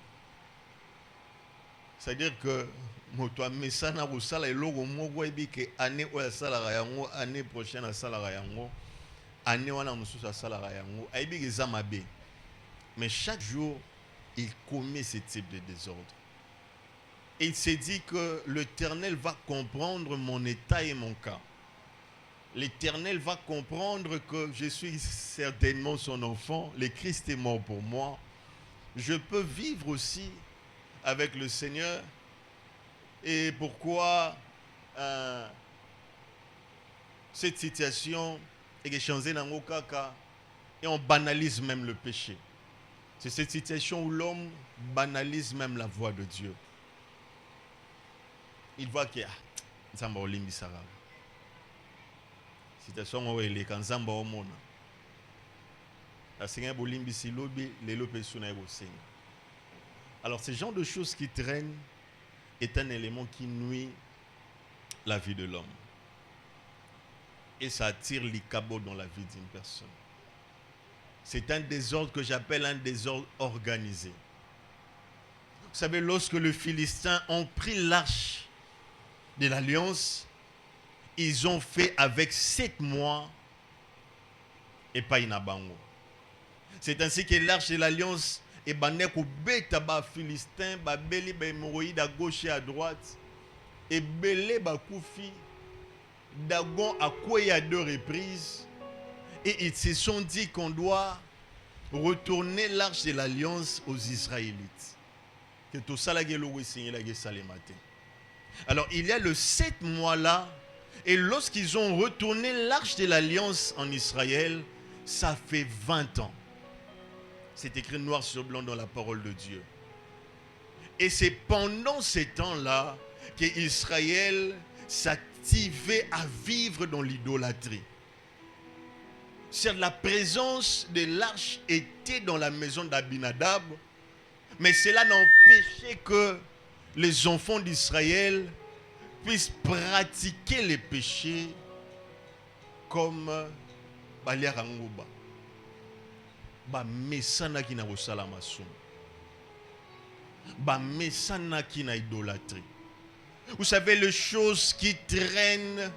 C'est-à-dire que moto mesana rusala eloko moko ebi ke année oya salaka yango année prochaine a salaka yango année wana mususu a salaka yango aibi ke zamabe. Mais chaque jour il commet ce type de désordre. Et il s'est dit que l'Éternel va comprendre mon état et mon cas. L'Éternel va comprendre que je suis certainement son enfant. Le Christ est mort pour moi. Je peux vivre aussi avec le Seigneur. Et pourquoi cette situation est changée dans mon cas et on banalise même le péché. C'est cette situation où l'homme banalise même la voix de Dieu. Il voit qu'il y a Nzamba Olimbi Sarah. Situation où il est quand Nzamba Omona. La Seigneur Olimbi Silobi, les lopes suna Seigneur. Alors, ce genre de choses qui traînent est un élément qui nuit la vie de l'homme. Et ça attire l'ikabo dans la vie d'une personne. C'est un désordre que j'appelle un désordre organisé. Vous savez, lorsque les Philistins ont pris l'arche de l'alliance, ils ont fait avec 7 mois et pas inabango. C'est ainsi que l'arche de l'alliance et banek ou beta ba Philistin ba beli ba hémorroïde à gauche et à droite et belé ba koufi Dagon a coué à 2 reprises et ils se sont dit qu'on doit retourner l'arche de l'alliance aux Israélites. Que tout ça la gueule signé la gueule matin. Alors il y a le 7 mois là et lorsqu'ils ont retourné l'arche de l'alliance en Israël, ça fait 20 ans. C'est écrit noir sur blanc dans la parole de Dieu. Et c'est pendant ces temps-là qu'Israël s'activait à vivre dans l'idolâtrie. C'est la présence de l'arche était dans la maison d'Abinadab, mais cela n'empêchait que les enfants d'Israël puissent pratiquer les péchés comme Baliarangouba. Ba mesana ki na kosala masumu. Ba mesana ki na idolâtrie. Vous savez, les choses qui traînent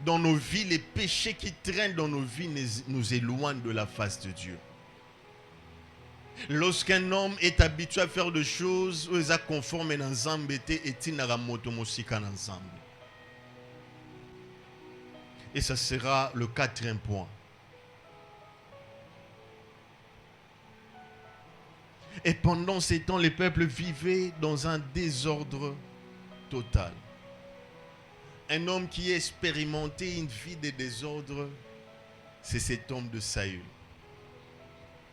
dans nos vies, les péchés qui traînent dans nos vies nous éloignent de la face de Dieu. Lorsqu'un homme est habitué à faire des choses, il est conforme dans Zambete et tinara motomosika dans Zambe. Et ça sera le 4e point. Et pendant ces temps, les peuples vivaient dans un désordre total. Un homme qui a expérimenté une vie de désordre, c'est cet homme de Saül.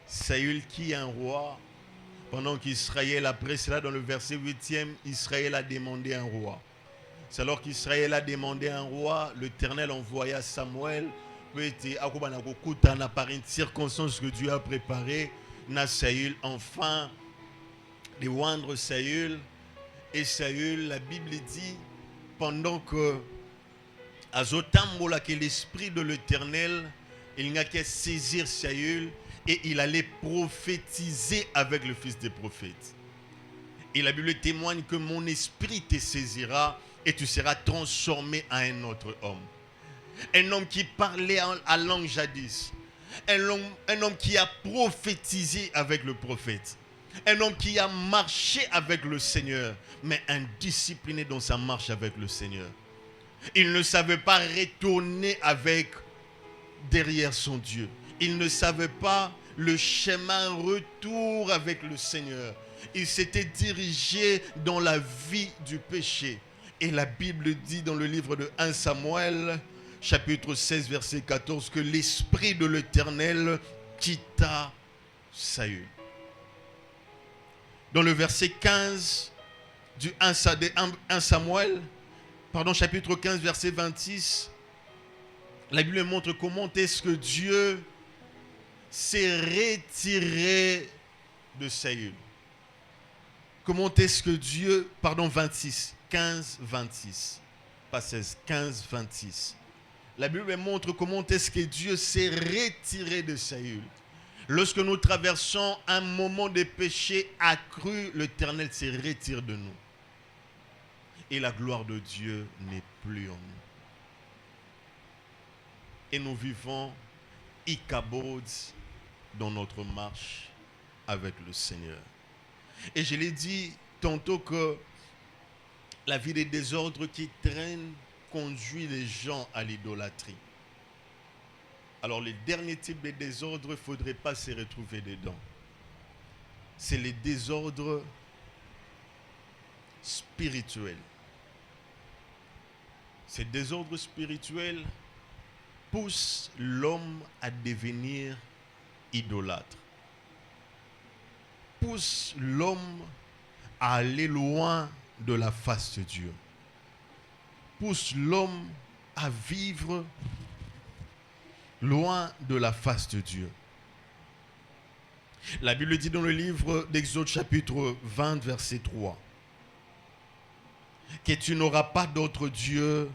Saül qui est un roi, pendant qu'Israël, après cela, dans le verset 8e, Israël a demandé un roi. C'est alors qu'Israël a demandé un roi, l'Éternel envoya Samuel, par une circonstance que Dieu a préparée, na Saül, enfin, de oindre Saül. Et Saül, la Bible dit, pendant que Azotambola, que l'esprit de l'Éternel, il n'a qu'à saisir Saül et il allait prophétiser avec le fils des prophètes. Et la Bible témoigne que mon esprit te saisira et tu seras transformé en un autre homme. Un homme qui parlait à langue jadis. Un homme qui a prophétisé avec le prophète. Un homme qui a marché avec le Seigneur, mais indiscipliné dans sa marche avec le Seigneur. Il ne savait pas retourner derrière son Dieu. Il ne savait pas le chemin retour avec le Seigneur. Il s'était dirigé dans la vie du péché. Et la Bible dit dans le livre de 1 Samuel, chapitre 16, verset 14, que l'esprit de l'Éternel quitta Saül. Dans le verset 15 du 1 Samuel, chapitre 15, verset 26, La Bible montre comment est-ce que Dieu s'est retiré de Saül. Comment est-ce que Dieu, 26, 15, 26, pas 16, 15, 26. La Bible montre comment est-ce que Dieu s'est retiré de Saül. Lorsque nous traversons un moment de péché accru, l'Éternel se retire de nous. Et la gloire de Dieu n'est plus en nous. Et nous vivons Ichabod dans notre marche avec le Seigneur. Et je l'ai dit tantôt que la vie des désordres qui traînent conduit les gens à l'idolâtrie. Alors les derniers types de désordres, il ne faudrait pas se retrouver dedans. C'est les désordres spirituels. Ces désordres spirituels poussent l'homme à devenir idolâtre. Poussent l'homme à aller loin de la face de Dieu. Poussent l'homme à vivre loin de la face de Dieu. La Bible dit dans le livre d'Exode chapitre 20 verset 3 que tu n'auras pas d'autre Dieu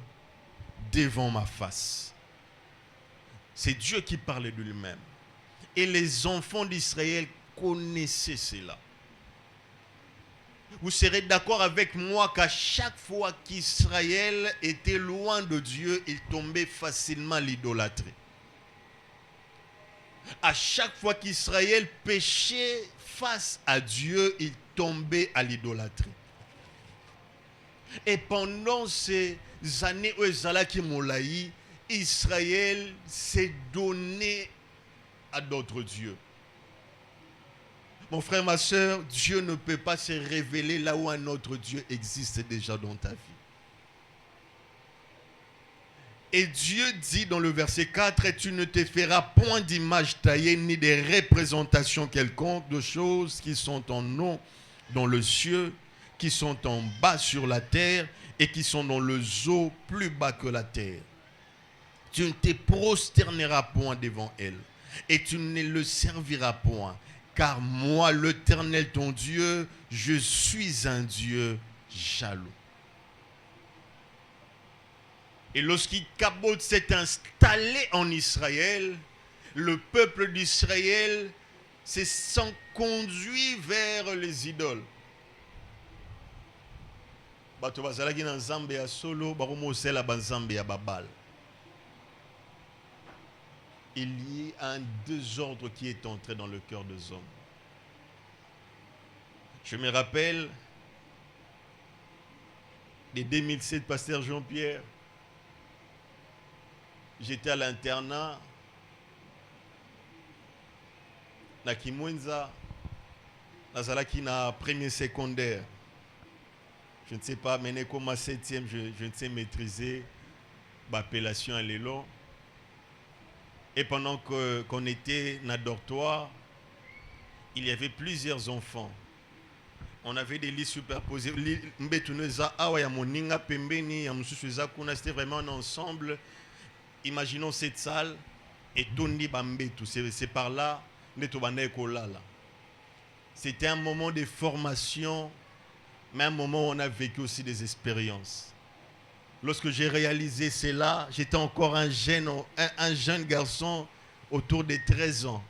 devant ma face. C'est Dieu qui parlait de lui-même. Et les enfants d'Israël connaissaient cela. Vous serez d'accord avec moi qu'à chaque fois qu'Israël était loin de Dieu, il tombait facilement à l'idolâtrie. À chaque fois qu'Israël péchait face à Dieu, il tombait à l'idolâtrie. Et pendant ces années où Ezalaki Moulaï, Israël s'est donné à d'autres dieux. Mon frère, ma soeur, Dieu ne peut pas se révéler là où un autre Dieu existe déjà dans ta vie. Et Dieu dit dans le verset 4, « Tu ne te feras point d'image taillée, ni de représentation quelconque de choses qui sont en haut dans le ciel, qui sont en bas sur la terre, et qui sont dans le eaux plus bas que la terre. Tu ne te prosterneras point devant elle, et tu ne le serviras point. Car moi, l'Éternel ton Dieu, je suis un Dieu jaloux. » Et lorsqu'Ichabod s'est installé en Israël, le peuple d'Israël s'est conduit vers les idoles. Il y a un désordre qui est entré dans le cœur des hommes. Je me rappelle de 2007, pasteur Jean-Pierre. J'étais à l'internat, na Kimwenza, nazalaki na premier secondaire. Je ne sais pas, mais comme à 7e, je ne sais maîtriser l'appellation à l'élan. Et pendant qu'on était dans le dortoir, il y avait plusieurs enfants. On avait des lits superposés. C'était vraiment un ensemble. Imaginons cette salle et Tony Bambetou. C'est par là. C'était un moment de formation, mais un moment où on a vécu aussi des expériences. Lorsque j'ai réalisé cela, j'étais encore un jeune garçon autour de 13 ans.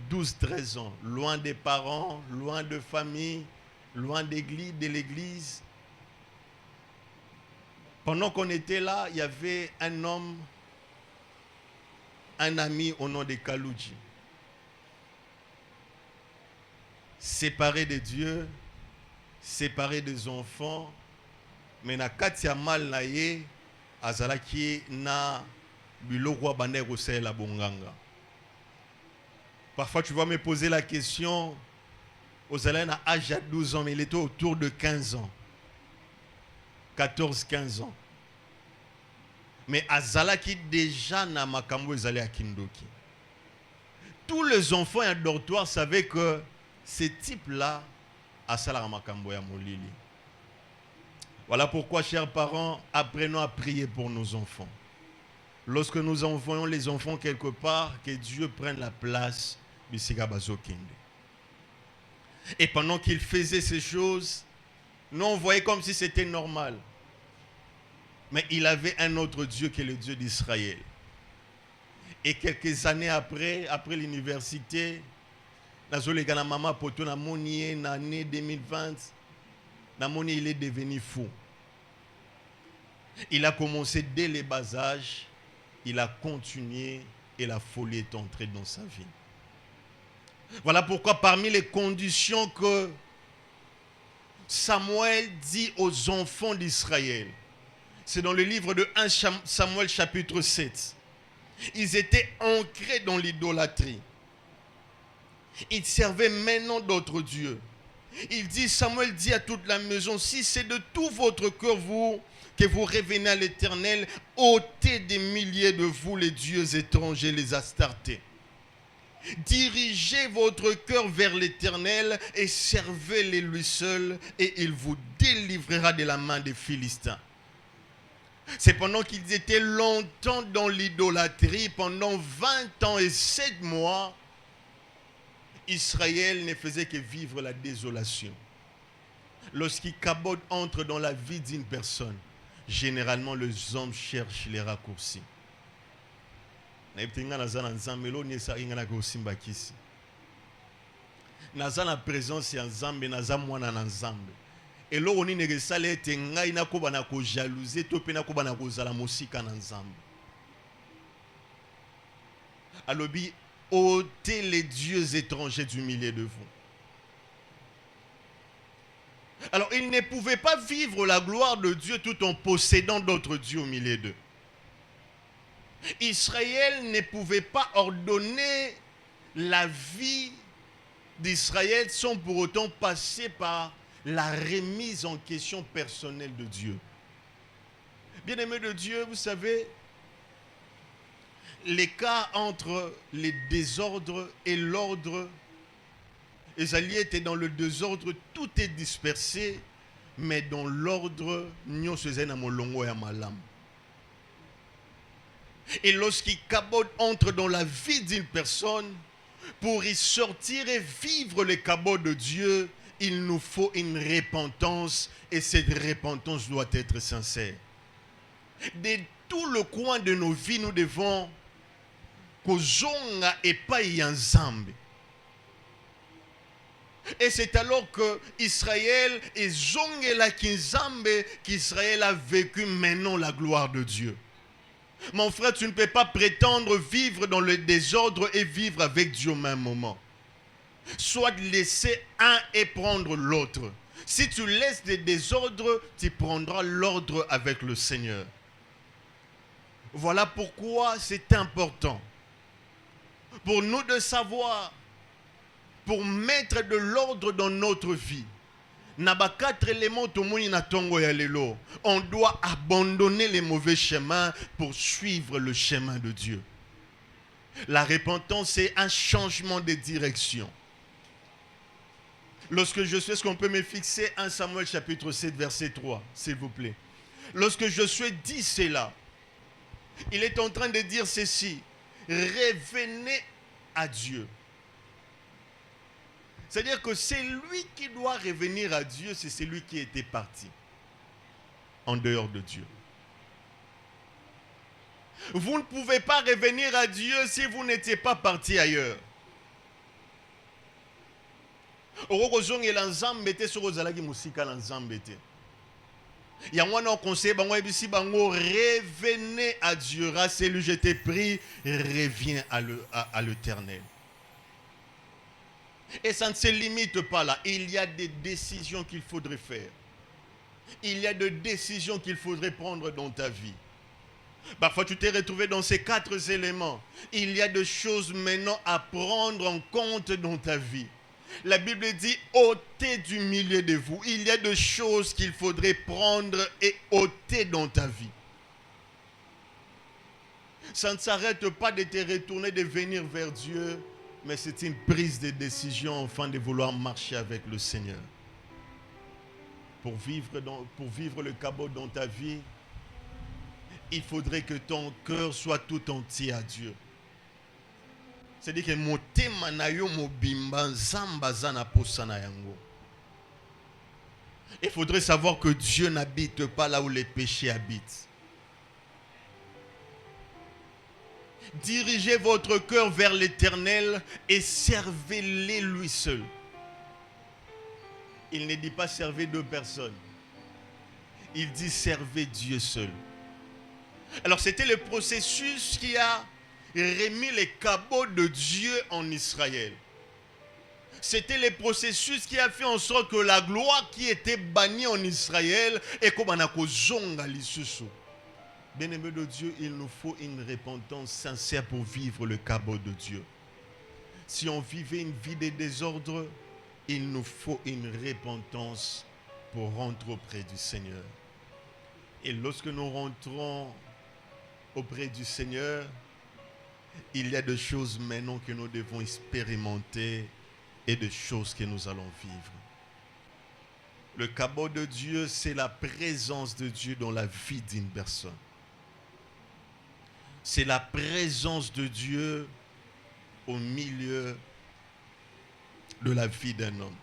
12-13 ans. Loin des parents, loin de famille, loin de l'église. Pendant qu'on était là, il y avait un homme, un ami au nom de Kalouji. Séparé de Dieu, séparé des enfants, mais na katia mal na ye, azalaki na biloko bande kosala la bonganga. Parfois tu vas me poser la question, Ozalène à âge de 12 ans, mais il était autour de 15 ans. 14-15 ans. Mais Azalaki déjà na makambo ezali à Kindoki. Tous les enfants en dortoir savaient que ce type-là a sala makambo ya molili. Voilà pourquoi, chers parents, apprenons à prier pour nos enfants. Lorsque nous envoyons les enfants quelque part, que Dieu prenne la place. Et pendant qu'il faisait ces choses, nous on voyait comme si c'était normal. Mais il avait un autre Dieu qui est le Dieu d'Israël. Et quelques années après l'université, maman poto na moni en année 2020, il est devenu fou. Il a commencé dès les bas âges, il a continué et la folie est entrée dans sa vie. Voilà pourquoi parmi les conditions que Samuel dit aux enfants d'Israël, c'est dans le livre de 1 Samuel chapitre 7. Ils étaient ancrés dans l'idolâtrie. Ils servaient maintenant d'autres dieux. Samuel dit à toute la maison, si c'est de tout votre cœur que vous revenez à l'Éternel, ôtez des milliers de vous les dieux étrangers, les Astartés. Dirigez votre cœur vers l'Éternel et servez-les lui seul, et il vous délivrera de la main des Philistins. C'est pendant qu'ils étaient longtemps dans l'idolâtrie, pendant 20 ans et 7 mois, Israël ne faisait que vivre la désolation. Lorsqu'il cabote entre dans la vie d'une personne, généralement les hommes cherchent les raccourcis. Naza na présence ya Nzambe, naza mwana na Nzambe. Et là, on est ressalé ete ngai na ko bana ko jalouser to pe na ko bana ko zala mosika na Nzambe. Alobi, ôtez les dieux étrangers du milieu de vous. Alors, ils ne pouvaient pas vivre la gloire de Dieu tout en possédant d'autres dieux au milieu d'eux. Israël ne pouvait pas ordonner la vie d'Israël sans pour autant passer par la remise en question personnelle de Dieu. Bien-aimés de Dieu, vous savez, l'écart entre les désordres et l'ordre, Esaïe était dans le désordre, tout est dispersé, mais dans l'ordre, nous sommes molongo ya malam. Et lorsqu'il cabote entre dans la vie d'une personne, pour y sortir et vivre les cabots de Dieu, il nous faut une repentance, et cette repentance doit être sincère. De tout le coin de nos vies, nous devons kozonga et pas yanzambe. Et c'est alors que Israël est zongela kinzambe qu'Israël a vécu maintenant la gloire de Dieu. Mon frère, tu ne peux pas prétendre vivre dans le désordre et vivre avec Dieu au même moment. Soit laisser un et prendre l'autre. Si tu laisses des désordres, tu prendras l'ordre avec le Seigneur. Voilà pourquoi c'est important pour nous de savoir, pour mettre de l'ordre dans notre vie. On doit abandonner les mauvais chemins pour suivre le chemin de Dieu. La repentance, c'est un changement de direction. Lorsque je suis, est-ce qu'on peut me fixer 1 Samuel chapitre 7 verset 3, s'il vous plaît. Lorsque Josué dit cela, il est en train de dire ceci: revenez à Dieu. C'est-à-dire que c'est lui qui doit revenir à Dieu, c'est celui qui était parti en dehors de Dieu. Vous ne pouvez pas revenir à Dieu si vous n'étiez pas parti ailleurs. Revenez à Dieu. Celui je t'ai pris, reviens à l'Éternel. Et ça ne se limite pas là. Il y a des décisions qu'il faudrait faire. Il y a des décisions qu'il faudrait prendre dans ta vie. Parfois tu t'es retrouvé dans ces 4 éléments. Il y a des choses maintenant à prendre en compte dans ta vie. La Bible dit ôtez du milieu de vous. Il y a des choses qu'il faudrait prendre et ôter dans ta vie. Ça ne s'arrête pas de te retourner, de venir vers Dieu. Mais c'est une prise de décision afin de vouloir marcher avec le Seigneur. Pour vivre le cabot dans ta vie, il faudrait que ton cœur soit tout entier à Dieu. C'est-à-dire que motema na yo mobimba nzamba za na posa na yango. Il faudrait savoir que Dieu n'habite pas là où les péchés habitent. Dirigez votre cœur vers l'Éternel et servez-les lui seul. Il ne dit pas servez deux personnes. Il dit servez Dieu seul. Alors c'était le processus qui a remis les cabots de Dieu en Israël. C'était le processus qui a fait en sorte que la gloire qui était bannie en Israël est comme un akozonga lisusu. Bien-aimé de Dieu, il nous faut une repentance sincère pour vivre le cabot de Dieu. Si on vivait une vie de désordre, il nous faut une repentance pour rentrer auprès du Seigneur. Et lorsque nous rentrons auprès du Seigneur, il y a des choses maintenant que nous devons expérimenter et des choses que nous allons vivre. Le cabot de Dieu, c'est la présence de Dieu dans la vie d'une personne. C'est la présence de Dieu au milieu de la vie d'un homme.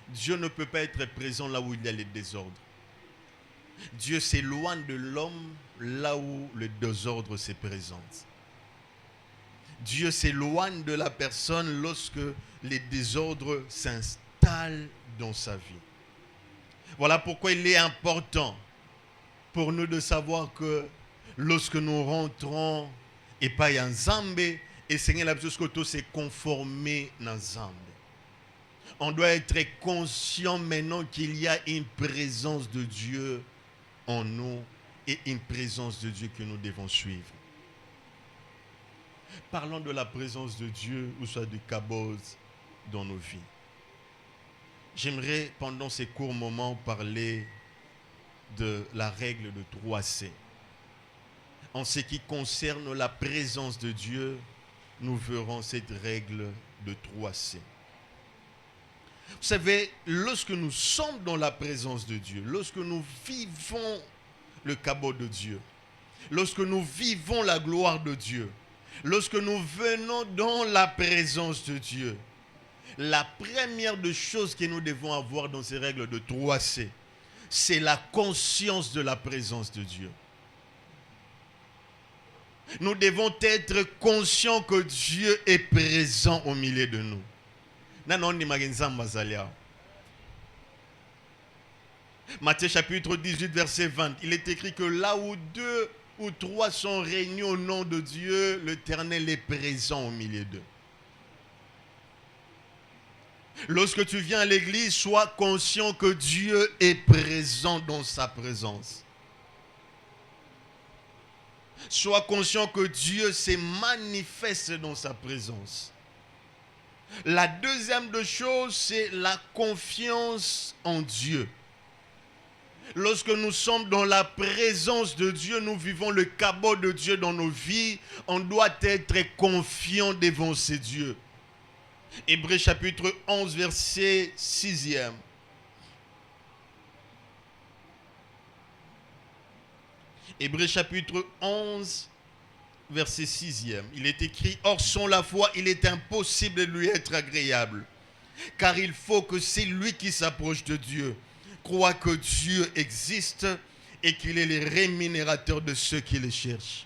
Dieu ne peut pas être présent là où il y a les désordres. Dieu s'éloigne de l'homme là où le désordre se présente. Dieu s'éloigne de la personne lorsque les désordres s'installent dans sa vie. Voilà pourquoi il est important pour nous de savoir que lorsque nous rentrons et pas en Zambé, et Seigneur la chose que tout s'est conformé dans Zambé. On doit être conscient maintenant qu'il y a une présence de Dieu en nous et une présence de Dieu que nous devons suivre. Parlons de la présence de Dieu ou soit du cabot dans nos vies. J'aimerais pendant ces courts moments parler de la règle de 3C. En ce qui concerne la présence de Dieu, nous verrons cette règle de 3C. Vous savez, lorsque nous sommes dans la présence de Dieu, lorsque nous vivons le cabot de Dieu, lorsque nous vivons la gloire de Dieu, lorsque nous venons dans la présence de Dieu, la première des choses que nous devons avoir dans ces règles de 3C, c'est la conscience de la présence de Dieu. Nous devons être conscients que Dieu est présent au milieu de nous. Matthieu chapitre 18, verset 20, il est écrit que là où 2 ou 3 sont réunis au nom de Dieu, l'Éternel est présent au milieu d'eux. Lorsque tu viens à l'église, sois conscient que Dieu est présent dans sa présence. Sois conscient que Dieu se manifeste dans sa présence. La deuxième des choses, c'est la confiance en Dieu. Lorsque nous sommes dans la présence de Dieu, nous vivons le cabot de Dieu dans nos vies, on doit être confiant devant ces dieux. Hébreux chapitre 11, verset 6e. Hébreux chapitre 11, verset 6e. Il est écrit, or sans la foi, il est impossible de lui être agréable. Car il faut que c'est lui qui s'approche de Dieu, croit que Dieu existe et qu'il est le rémunérateur de ceux qui le cherchent.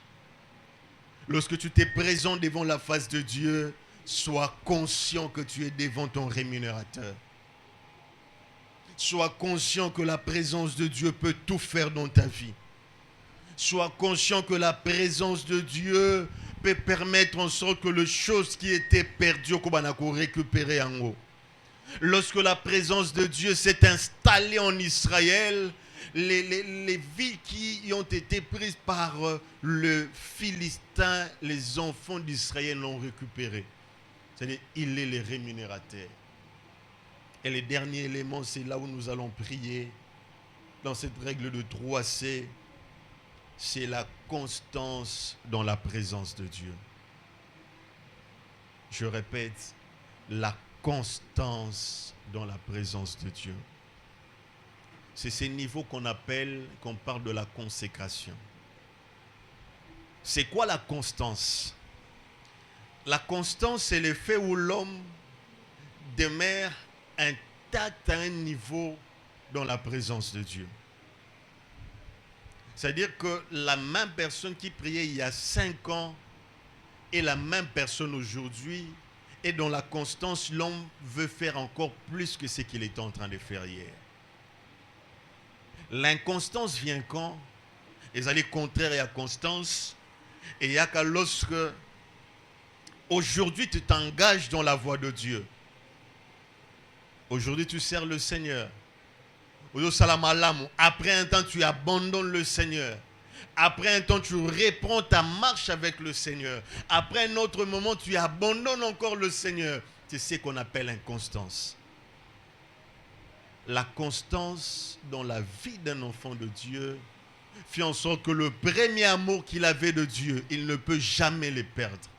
Lorsque tu t'es présent devant la face de Dieu, sois conscient que tu es devant ton rémunérateur. Sois conscient que la présence de Dieu peut tout faire dans ta vie. Sois conscient que la présence de Dieu peut permettre en sorte que les choses qui étaient perdues, qu'on va récupérer en haut. Lorsque la présence de Dieu s'est installée en Israël, les villes qui ont été prises par le Philistin, les enfants d'Israël l'ont récupéré. C'est-à-dire, il est le rémunérateur. Et le dernier élément, c'est là où nous allons prier, dans cette règle de 3C, c'est la constance dans la présence de Dieu. Je répète, la constance dans la présence de Dieu. C'est ces niveaux qu'on parle de la consécration. C'est quoi la constance? La constance, c'est le fait où l'homme demeure intact à un niveau dans la présence de Dieu. C'est-à-dire que la même personne qui priait il y a 5 ans et la même personne aujourd'hui, et dans la constance, l'homme veut faire encore plus que ce qu'il était en train de faire hier. L'inconstance vient quand? Et ça est contraire à la constance. Et il y a que lorsque aujourd'hui tu t'engages dans la voie de Dieu. Aujourd'hui tu sers le Seigneur. Après un temps tu abandonnes le Seigneur. Après un temps tu reprends ta marche avec le Seigneur. Après un autre moment tu abandonnes encore le Seigneur. C'est ce qu'on appelle l'inconstance. La constance dans la vie d'un enfant de Dieu fait en sorte que le premier amour qu'il avait de Dieu, il ne peut jamais le perdre.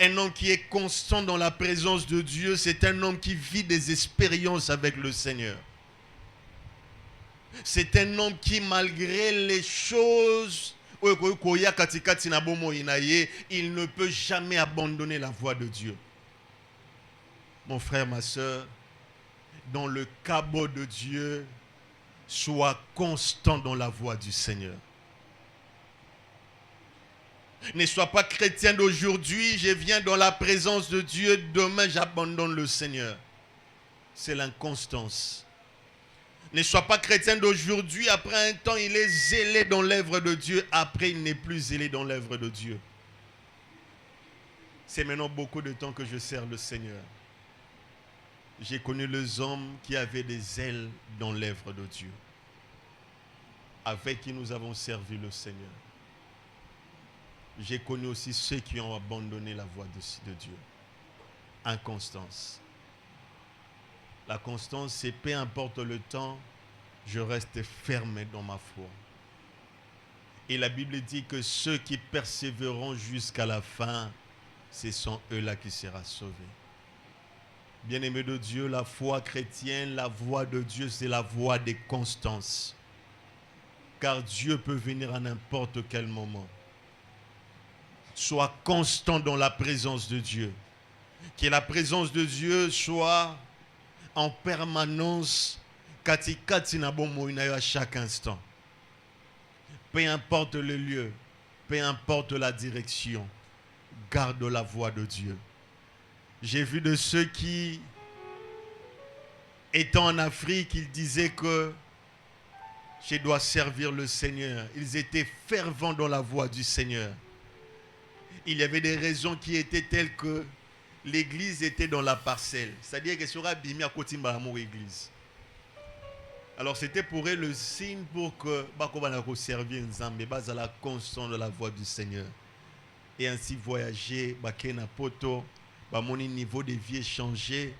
Un homme qui est constant dans la présence de Dieu, c'est un homme qui vit des expériences avec le Seigneur. C'est un homme qui, malgré les choses, il ne peut jamais abandonner la voie de Dieu. Mon frère, ma soeur, dans le cabot de Dieu, sois constant dans la voie du Seigneur. Ne sois pas chrétien d'aujourd'hui, je viens dans la présence de Dieu, demain j'abandonne le Seigneur. C'est l'inconstance. Ne sois pas chrétien d'aujourd'hui, après un temps il est zélé dans l'œuvre de Dieu, après il n'est plus zélé dans l'œuvre de Dieu. C'est maintenant beaucoup de temps que je sers le Seigneur. J'ai connu les hommes qui avaient des ailes dans l'œuvre de Dieu, avec qui nous avons servi le Seigneur. J'ai connu aussi ceux qui ont abandonné la voie de Dieu. Inconstance. La constance, c'est peu importe le temps, je reste ferme dans ma foi. Et la Bible dit que ceux qui persévéreront jusqu'à la fin, ce sont eux-là qui seront sauvés. Bien-aimés de Dieu, la foi chrétienne, la voie de Dieu, c'est la voie des constances. Car Dieu peut venir à n'importe quel moment. Sois constant dans la présence de Dieu. Que la présence de Dieu soit en permanence à chaque instant. Peu importe le lieu, peu importe la direction, garde la voie de Dieu. J'ai vu de ceux qui, étant en Afrique, ils disaient que je dois servir le Seigneur. Ils étaient fervents dans la voie du Seigneur. Il y avait des raisons qui étaient telles que l'église était dans la parcelle. C'est-à-dire qu'elle sera bimé à côté de l'église. Alors c'était pour eux le signe pour que Bako servir Nzambe, la constance de la voie du Seigneur. Et ainsi voyager, Bakena poto, mon niveau de vie est changé.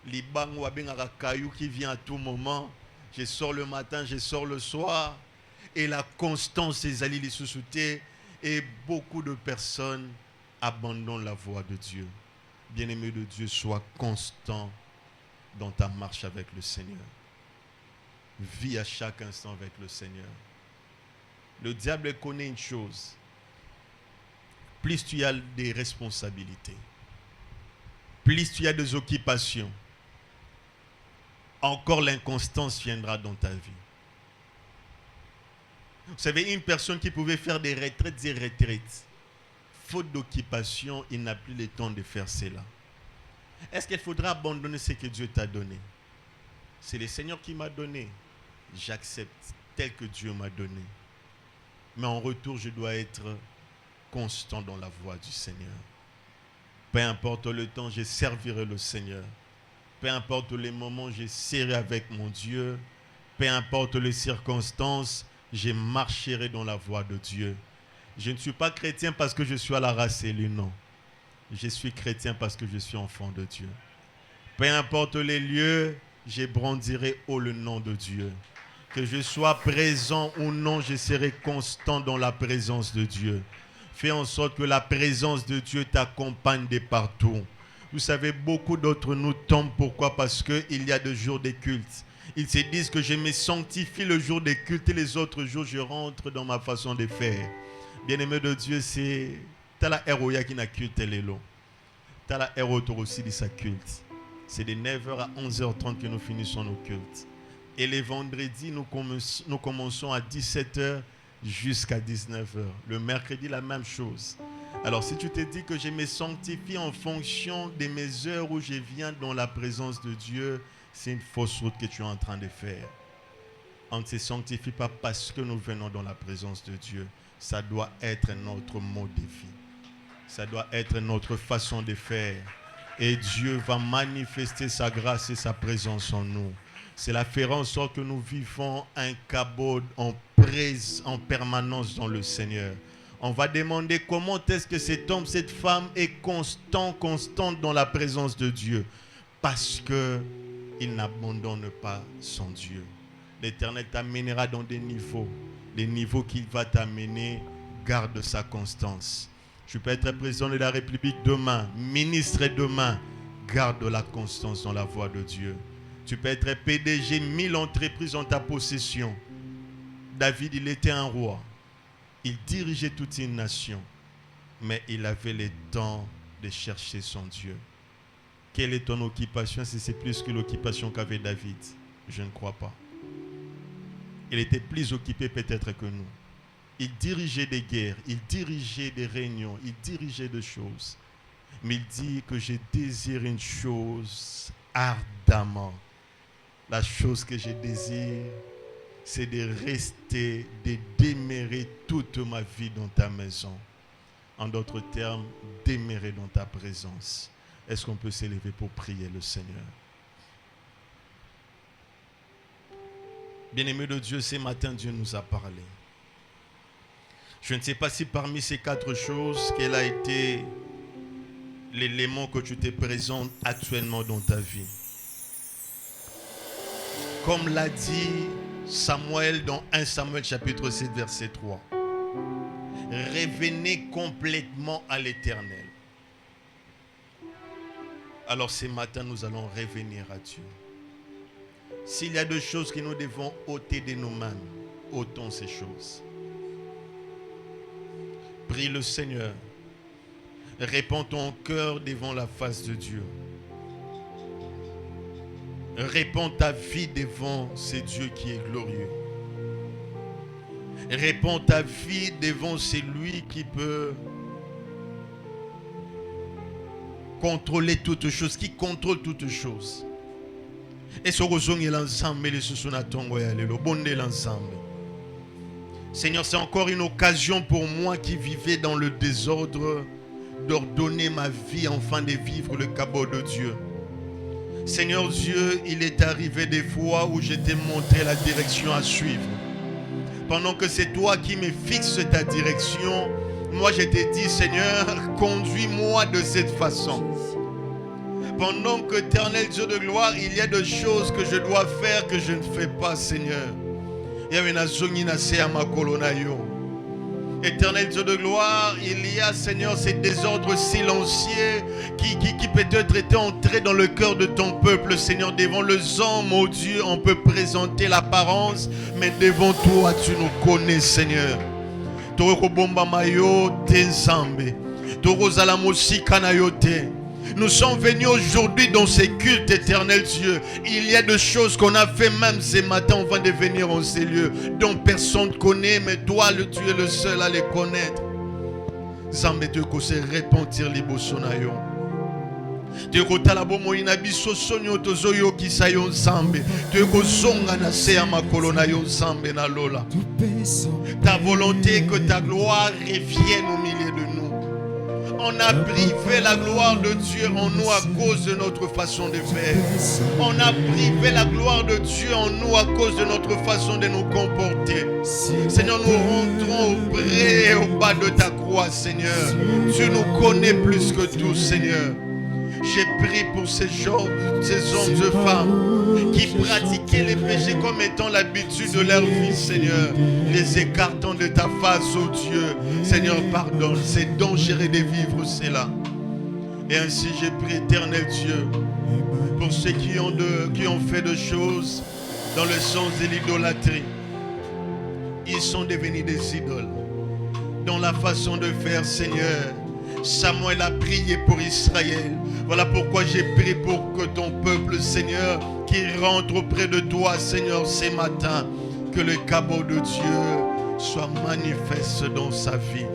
Les bangs caillou qui vient à tout moment. Je sors le matin, je sors le soir. Et la constance des alliés sous-soutés. Et beaucoup de personnes abandonnent la voie de Dieu. Bien-aimé de Dieu, sois constant dans ta marche avec le Seigneur. Vis à chaque instant avec le Seigneur. Le diable connaît une chose. Plus tu as des responsabilités, plus tu as des occupations, encore l'inconstance viendra dans ta vie. Vous savez, une personne qui pouvait faire des retraites et retraites, faute d'occupation, il n'a plus le temps de faire cela. Est-ce qu'il faudra abandonner ce que Dieu t'a donné? C'est le Seigneur qui m'a donné. J'accepte tel que Dieu m'a donné. Mais en retour, je dois être constant dans la voie du Seigneur. Peu importe le temps, je servirai le Seigneur. Peu importe les moments, je serai avec mon Dieu. Peu importe les circonstances, je marcherai dans la voie de Dieu. Je ne suis pas chrétien parce que je suis à la race élue, non. Je suis chrétien parce que je suis enfant de Dieu. Peu importe les lieux, je brandirai haut le nom de Dieu. Que je sois présent ou non, je serai constant dans la présence de Dieu. Fais en sorte que la présence de Dieu t'accompagne de partout. Vous savez, beaucoup d'entre nous tombent. Pourquoi? Parce qu'il y a des jours de culte. Ils se disent que je me sanctifie le jour des cultes et les autres jours, je rentre dans ma façon de faire. Bien-aimé de Dieu, c'est... T'as la héroïa qui n'a culte l'élo. T'as la héroïa aussi de sa culte. C'est de 9h à 11h30 que nous finissons nos cultes. Et les vendredis, nous commençons à 17h jusqu'à 19h. Le mercredi, la même chose. Alors, si tu te dis que je me sanctifie en fonction de mes heures où je viens dans la présence de Dieu, c'est une fausse route que tu es en train de faire. On ne se sanctifie pas parce que nous venons dans la présence de Dieu. Ça doit être notre mode de vie. Ça doit être notre façon de faire. Et Dieu va manifester sa grâce et sa présence en nous. Cela fera en sorte que nous vivons un cabot en permanence dans le Seigneur. On va demander comment est-ce que cet homme, cette femme est constante dans la présence de Dieu. Parce qu'il n'abandonne pas son Dieu. L'Éternel t'amènera dans des niveaux. Les niveaux qu'il va t'amener, garde sa constance. Tu peux être président de la République demain, ministre demain, garde la constance dans la voie de Dieu. Tu peux être PDG, 1000 entreprises en ta possession. David, il était un roi. Il dirigeait toute une nation. Mais il avait le temps de chercher son Dieu. Quelle est ton occupation si c'est plus que l'occupation qu'avait David? Je ne crois pas. Il était plus occupé peut-être que nous. Il dirigeait des guerres, il dirigeait des réunions, il dirigeait des choses. Mais il dit que je désire une chose ardemment. La chose que je désire, c'est de rester, de demeurer toute ma vie dans ta maison. En d'autres termes, demeurer dans ta présence. Est-ce qu'on peut s'élever pour prier le Seigneur? Bien-aimé de Dieu, ce matin, Dieu nous a parlé. Je ne sais pas si parmi ces 4 choses, quel a été l'élément que tu te présentes actuellement dans ta vie. Comme l'a dit Samuel dans 1 Samuel chapitre 7 verset 3. Revenez complètement à l'Éternel. Alors ce matin, nous allons revenir à Dieu. S'il y a 2 choses que nous devons ôter de nous-mêmes, ôtons ces choses. Prie le Seigneur. Répands ton cœur devant la face de Dieu. Répands ta vie devant ce Dieu qui est glorieux. Répands ta vie devant celui qui peut contrôler toutes choses, qui contrôle toutes choses. Et ce que l'ensemble, l'ensemble. Seigneur, c'est encore une occasion pour moi qui vivais dans le désordre d'ordonner ma vie afin de vivre le cabot de Dieu. Seigneur Dieu, il est arrivé des fois où je t'ai montré la direction à suivre. Pendant que c'est toi qui me fixes ta direction, moi je t'ai dit, Seigneur, conduis-moi de cette façon. Pendant que, éternel Dieu de gloire, il y a des choses que je dois faire que je ne fais pas, Seigneur. Éternel Dieu de gloire, il y a, Seigneur, ces désordres silencieux qui peut-être étaient entrés dans le cœur de ton peuple, Seigneur. Devant les hommes, oh Dieu, on peut présenter l'apparence, mais devant toi, tu nous connais, Seigneur. Nous sommes venus aujourd'hui dans ces cultes, éternel Dieu. Il y a des choses qu'on a fait même ce matin avant de venir en ces lieux, dont personne ne connaît, mais toi, tu es le seul à les connaître. Zambe Dieu qu'on se repentir libosonayo. Dieu qu'on t'a la bomo inabiso sonyo tozoyo kisayo zambe. Dieu qu'on songa na se amakolonayo zambe na lola. Ta volonté que ta gloire revienne au milieu de nous. On a privé la gloire de Dieu en nous à cause de notre façon de faire. On a privé la gloire de Dieu en nous à cause de notre façon de nous comporter. Seigneur, nous rentrons auprès et au bas de ta croix, Seigneur. Tu nous connais plus que tout, Seigneur. J'ai prié pour ces hommes et femmes qui pratiquaient les péchés comme étant l'habitude de leur vie, Seigneur. Les écartant de ta face, oh Dieu. Seigneur, pardonne. C'est dangereux de vivre cela. Et ainsi, j'ai prié, éternel Dieu, pour ceux qui ont fait des choses dans le sens de l'idolâtrie. Ils sont devenus des idoles. Dans la façon de faire, Seigneur, Samuel a prié pour Israël. Voilà pourquoi j'ai prié pour que ton peuple, Seigneur, qui rentre auprès de toi, Seigneur, ce matin, que le cabot de Dieu soit manifeste dans sa vie.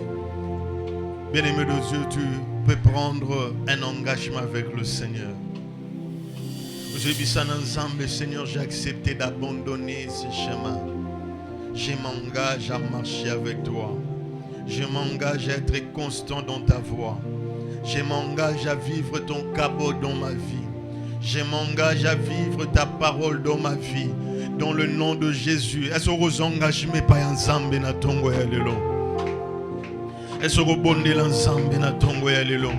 Bien-aimé de Dieu, tu peux prendre un engagement avec le Seigneur. Je dis ça ensemble, Seigneur, j'ai accepté d'abandonner ce chemin. Je m'engage à marcher avec toi. Je m'engage à être constant dans ta voie. Je m'engage à vivre ton cabot dans ma vie. Je m'engage à vivre ta parole dans ma vie. Dans le nom de Jésus. Est-ce que vous engagez pas ensemble na tongo ya lelo? Est-ce que vous bondez ensemble na tongo ya lelo?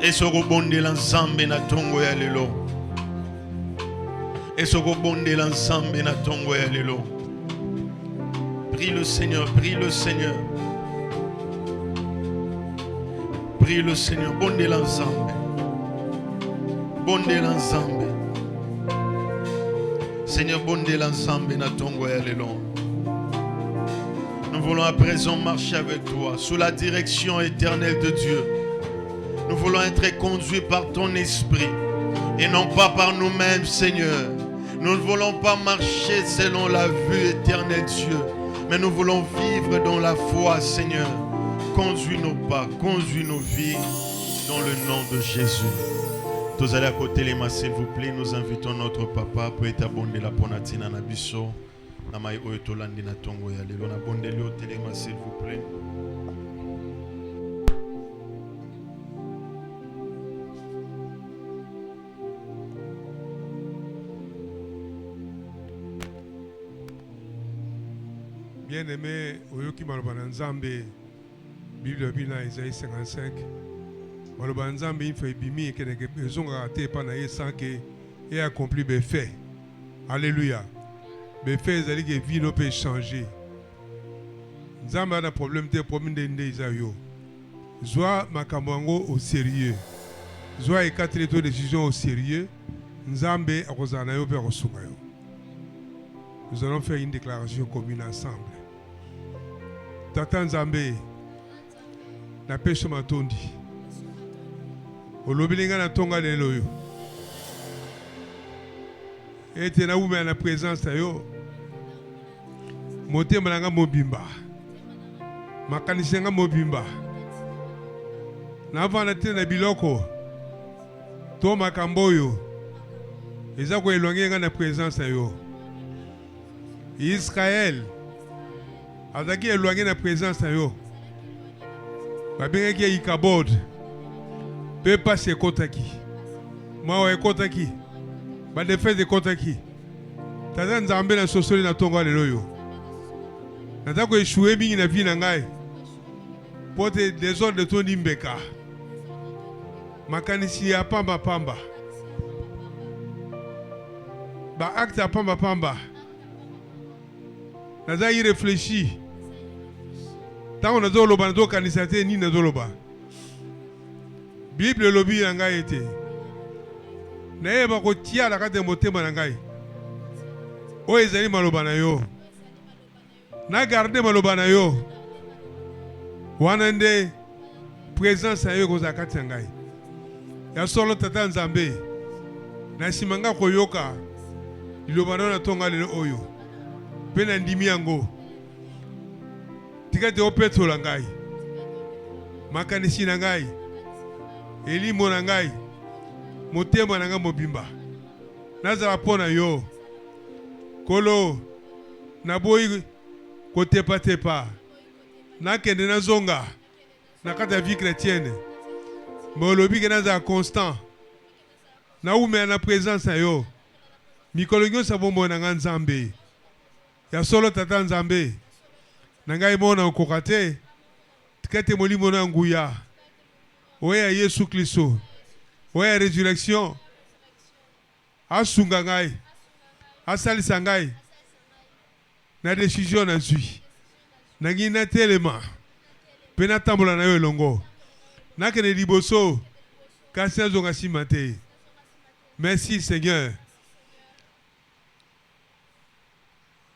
Est-ce que vous bondez ensemble na tongo ya lelo? Est-ce que vous bondez ensemble na tongo ya lelo? Prie le Seigneur, prie le Seigneur. Prie le Seigneur, bondez l'ensemble. Bondez l'ensemble. Seigneur, bondez l'ensemble na tongo ya lelo. Nous voulons à présent marcher avec toi sous la direction éternelle de Dieu. Nous voulons être conduits par ton esprit et non pas par nous-mêmes, Seigneur. Nous ne voulons pas marcher selon la vue éternelle, Dieu, mais nous voulons vivre dans la foi, Seigneur. Conduis nos pas, conduis nos vies dans le nom de Jésus. Tous allez à côté les mains, s'il vous plaît. Nous invitons notre papa pour être abondé la ponatina na biso. Na mai oetolandi na tongo ya lelo na bondeli otelema, s'il vous plaît. Bien-aimé, oyoki maloba na Nzambe, Bible bina Isaïe 55. Maloba na Nzambe il fait bimi et que ne bezonga te pa na ye sans que et accompli be fait. Alléluia. Be fait ezali que vie no peut changer. Nzambe a un problème te problème de nde izayo. Zwa makambo yango au sérieux. Zwa ekatele to décision au sérieux. Nzambe akozana yo pe akosunga yo. Nous allons faire une déclaration commune ensemble. Tata Nzambe, na pesho matondi. Olobilinga na tonga lelo yo. Ete na ume na présence yo. Motema nanga mobimba. Makanisi nga mobimba. Na vana te na biloko. To makambo yo. Eza ko elonge nga na présence yo. Israël azaki éloigné na présence na yo. Babengaki Ikabod. Pe passe ekotaki. Mawa ekotaki. Ba defense ekotaki. Tata Nzambe na sosoli na tonga lelo yo. Natako échouer mingi na vie na ngai. Pote désordre de ton imbeka. Makanisi ya pamba pamba. Ba acte ya pamba pamba. Naza y réfléchi. Tant on a do loba do kanisate ni na do loba. Bible lobi na ngai ete. Na yeba ko tia la kate motema na ngai. O ezali maloba na yo. Na garde maloba na yo. Wana nde présence ya yo ko za kati ngai. Ya solo tata Nzambe. Na simanga ko yoka. Liloba na tonga lelo oyo. Pena ndimi yango tikate opeto la ngai makanisi na ngai elimo na ngai motema na ngai mobimba nazala pona yo kolo naboyi kotepa tepa nakende nazonga na kati ya vie chrétienne molobi ke nazala constant na umea na présence na yo mikolo nyonso bombo na ngai Nzambe. Ya solo tata Nzambe. Nangai mona okokate. Tikate molimo na nguya. Oya Yesu Kristo. Oya résurrection. Asunga ngai. Asalisa ngai. Na décision na zui. Nangina telema. Pena tambola na yo elongo. Nakene liboso. Kasi nazonga simate. Merci Seigneur.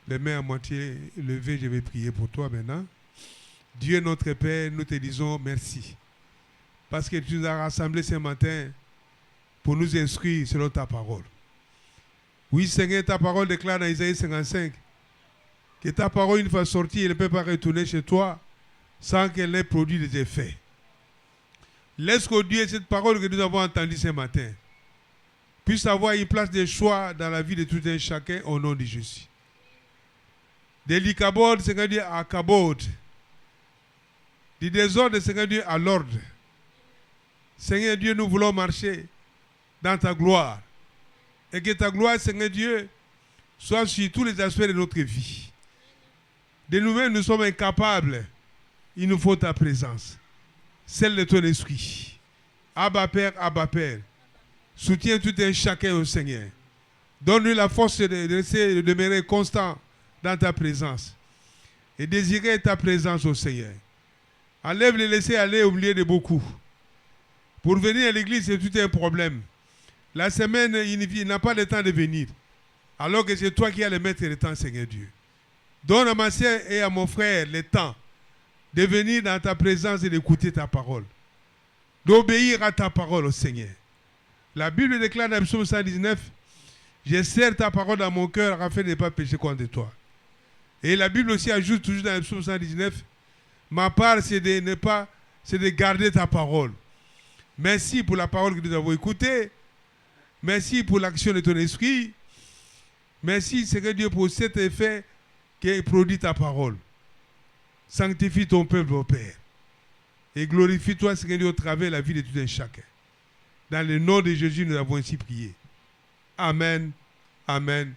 les mains à moitié levées, je vais prier pour toi maintenant. Dieu notre Père, nous te disons merci. Parce que tu nous as rassemblés ce matin pour nous instruire selon ta parole. Oui, Seigneur, ta parole déclare dans Isaïe 55 que ta parole, une fois sortie, elle ne peut pas retourner chez toi sans qu'elle ait produit des effets. Laisse que Dieu, cette parole que nous avons entendue ce matin, puisse avoir une place de choix dans la vie de tout un chacun au nom de Jésus. Des l'icabod, Seigneur Dieu, à cabod. Du désordre, Seigneur Dieu, à l'ordre. Seigneur Dieu, nous voulons marcher dans ta gloire. Et que ta gloire, Seigneur Dieu, soit sur tous les aspects de notre vie. De nous-mêmes, nous sommes incapables. Il nous faut ta présence. Celle de ton esprit. Abba Père, soutiens tout un chacun au Seigneur. Donne-lui la force de demeurer constant dans ta présence. Et désirer ta présence au Seigneur. Enlève les laisser aller au milieu de beaucoup. Pour venir à l'église, c'est tout un problème. La semaine, il n'a pas le temps de venir. Alors que c'est toi qui as le maître du temps, Seigneur Dieu. Donne à ma soeur et à mon frère le temps de venir dans ta présence et d'écouter ta parole. D'obéir à ta parole, au Seigneur. La Bible déclare dans le psaume 119, je serre ta parole dans mon cœur afin de ne pas pécher contre toi. Et la Bible aussi ajoute toujours dans le psaume 119, ma part c'est de garder ta parole. Merci pour la parole que nous avons écoutée. Merci pour l'action de ton esprit. Merci, Seigneur Dieu, pour cet effet qui produit ta parole. Sanctifie ton peuple, mon Père. Et glorifie-toi, Seigneur Dieu, au travers de la vie de tout un chacun. Dans le nom de Jésus, nous avons ainsi prié. Amen, amen,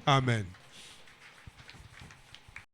amen.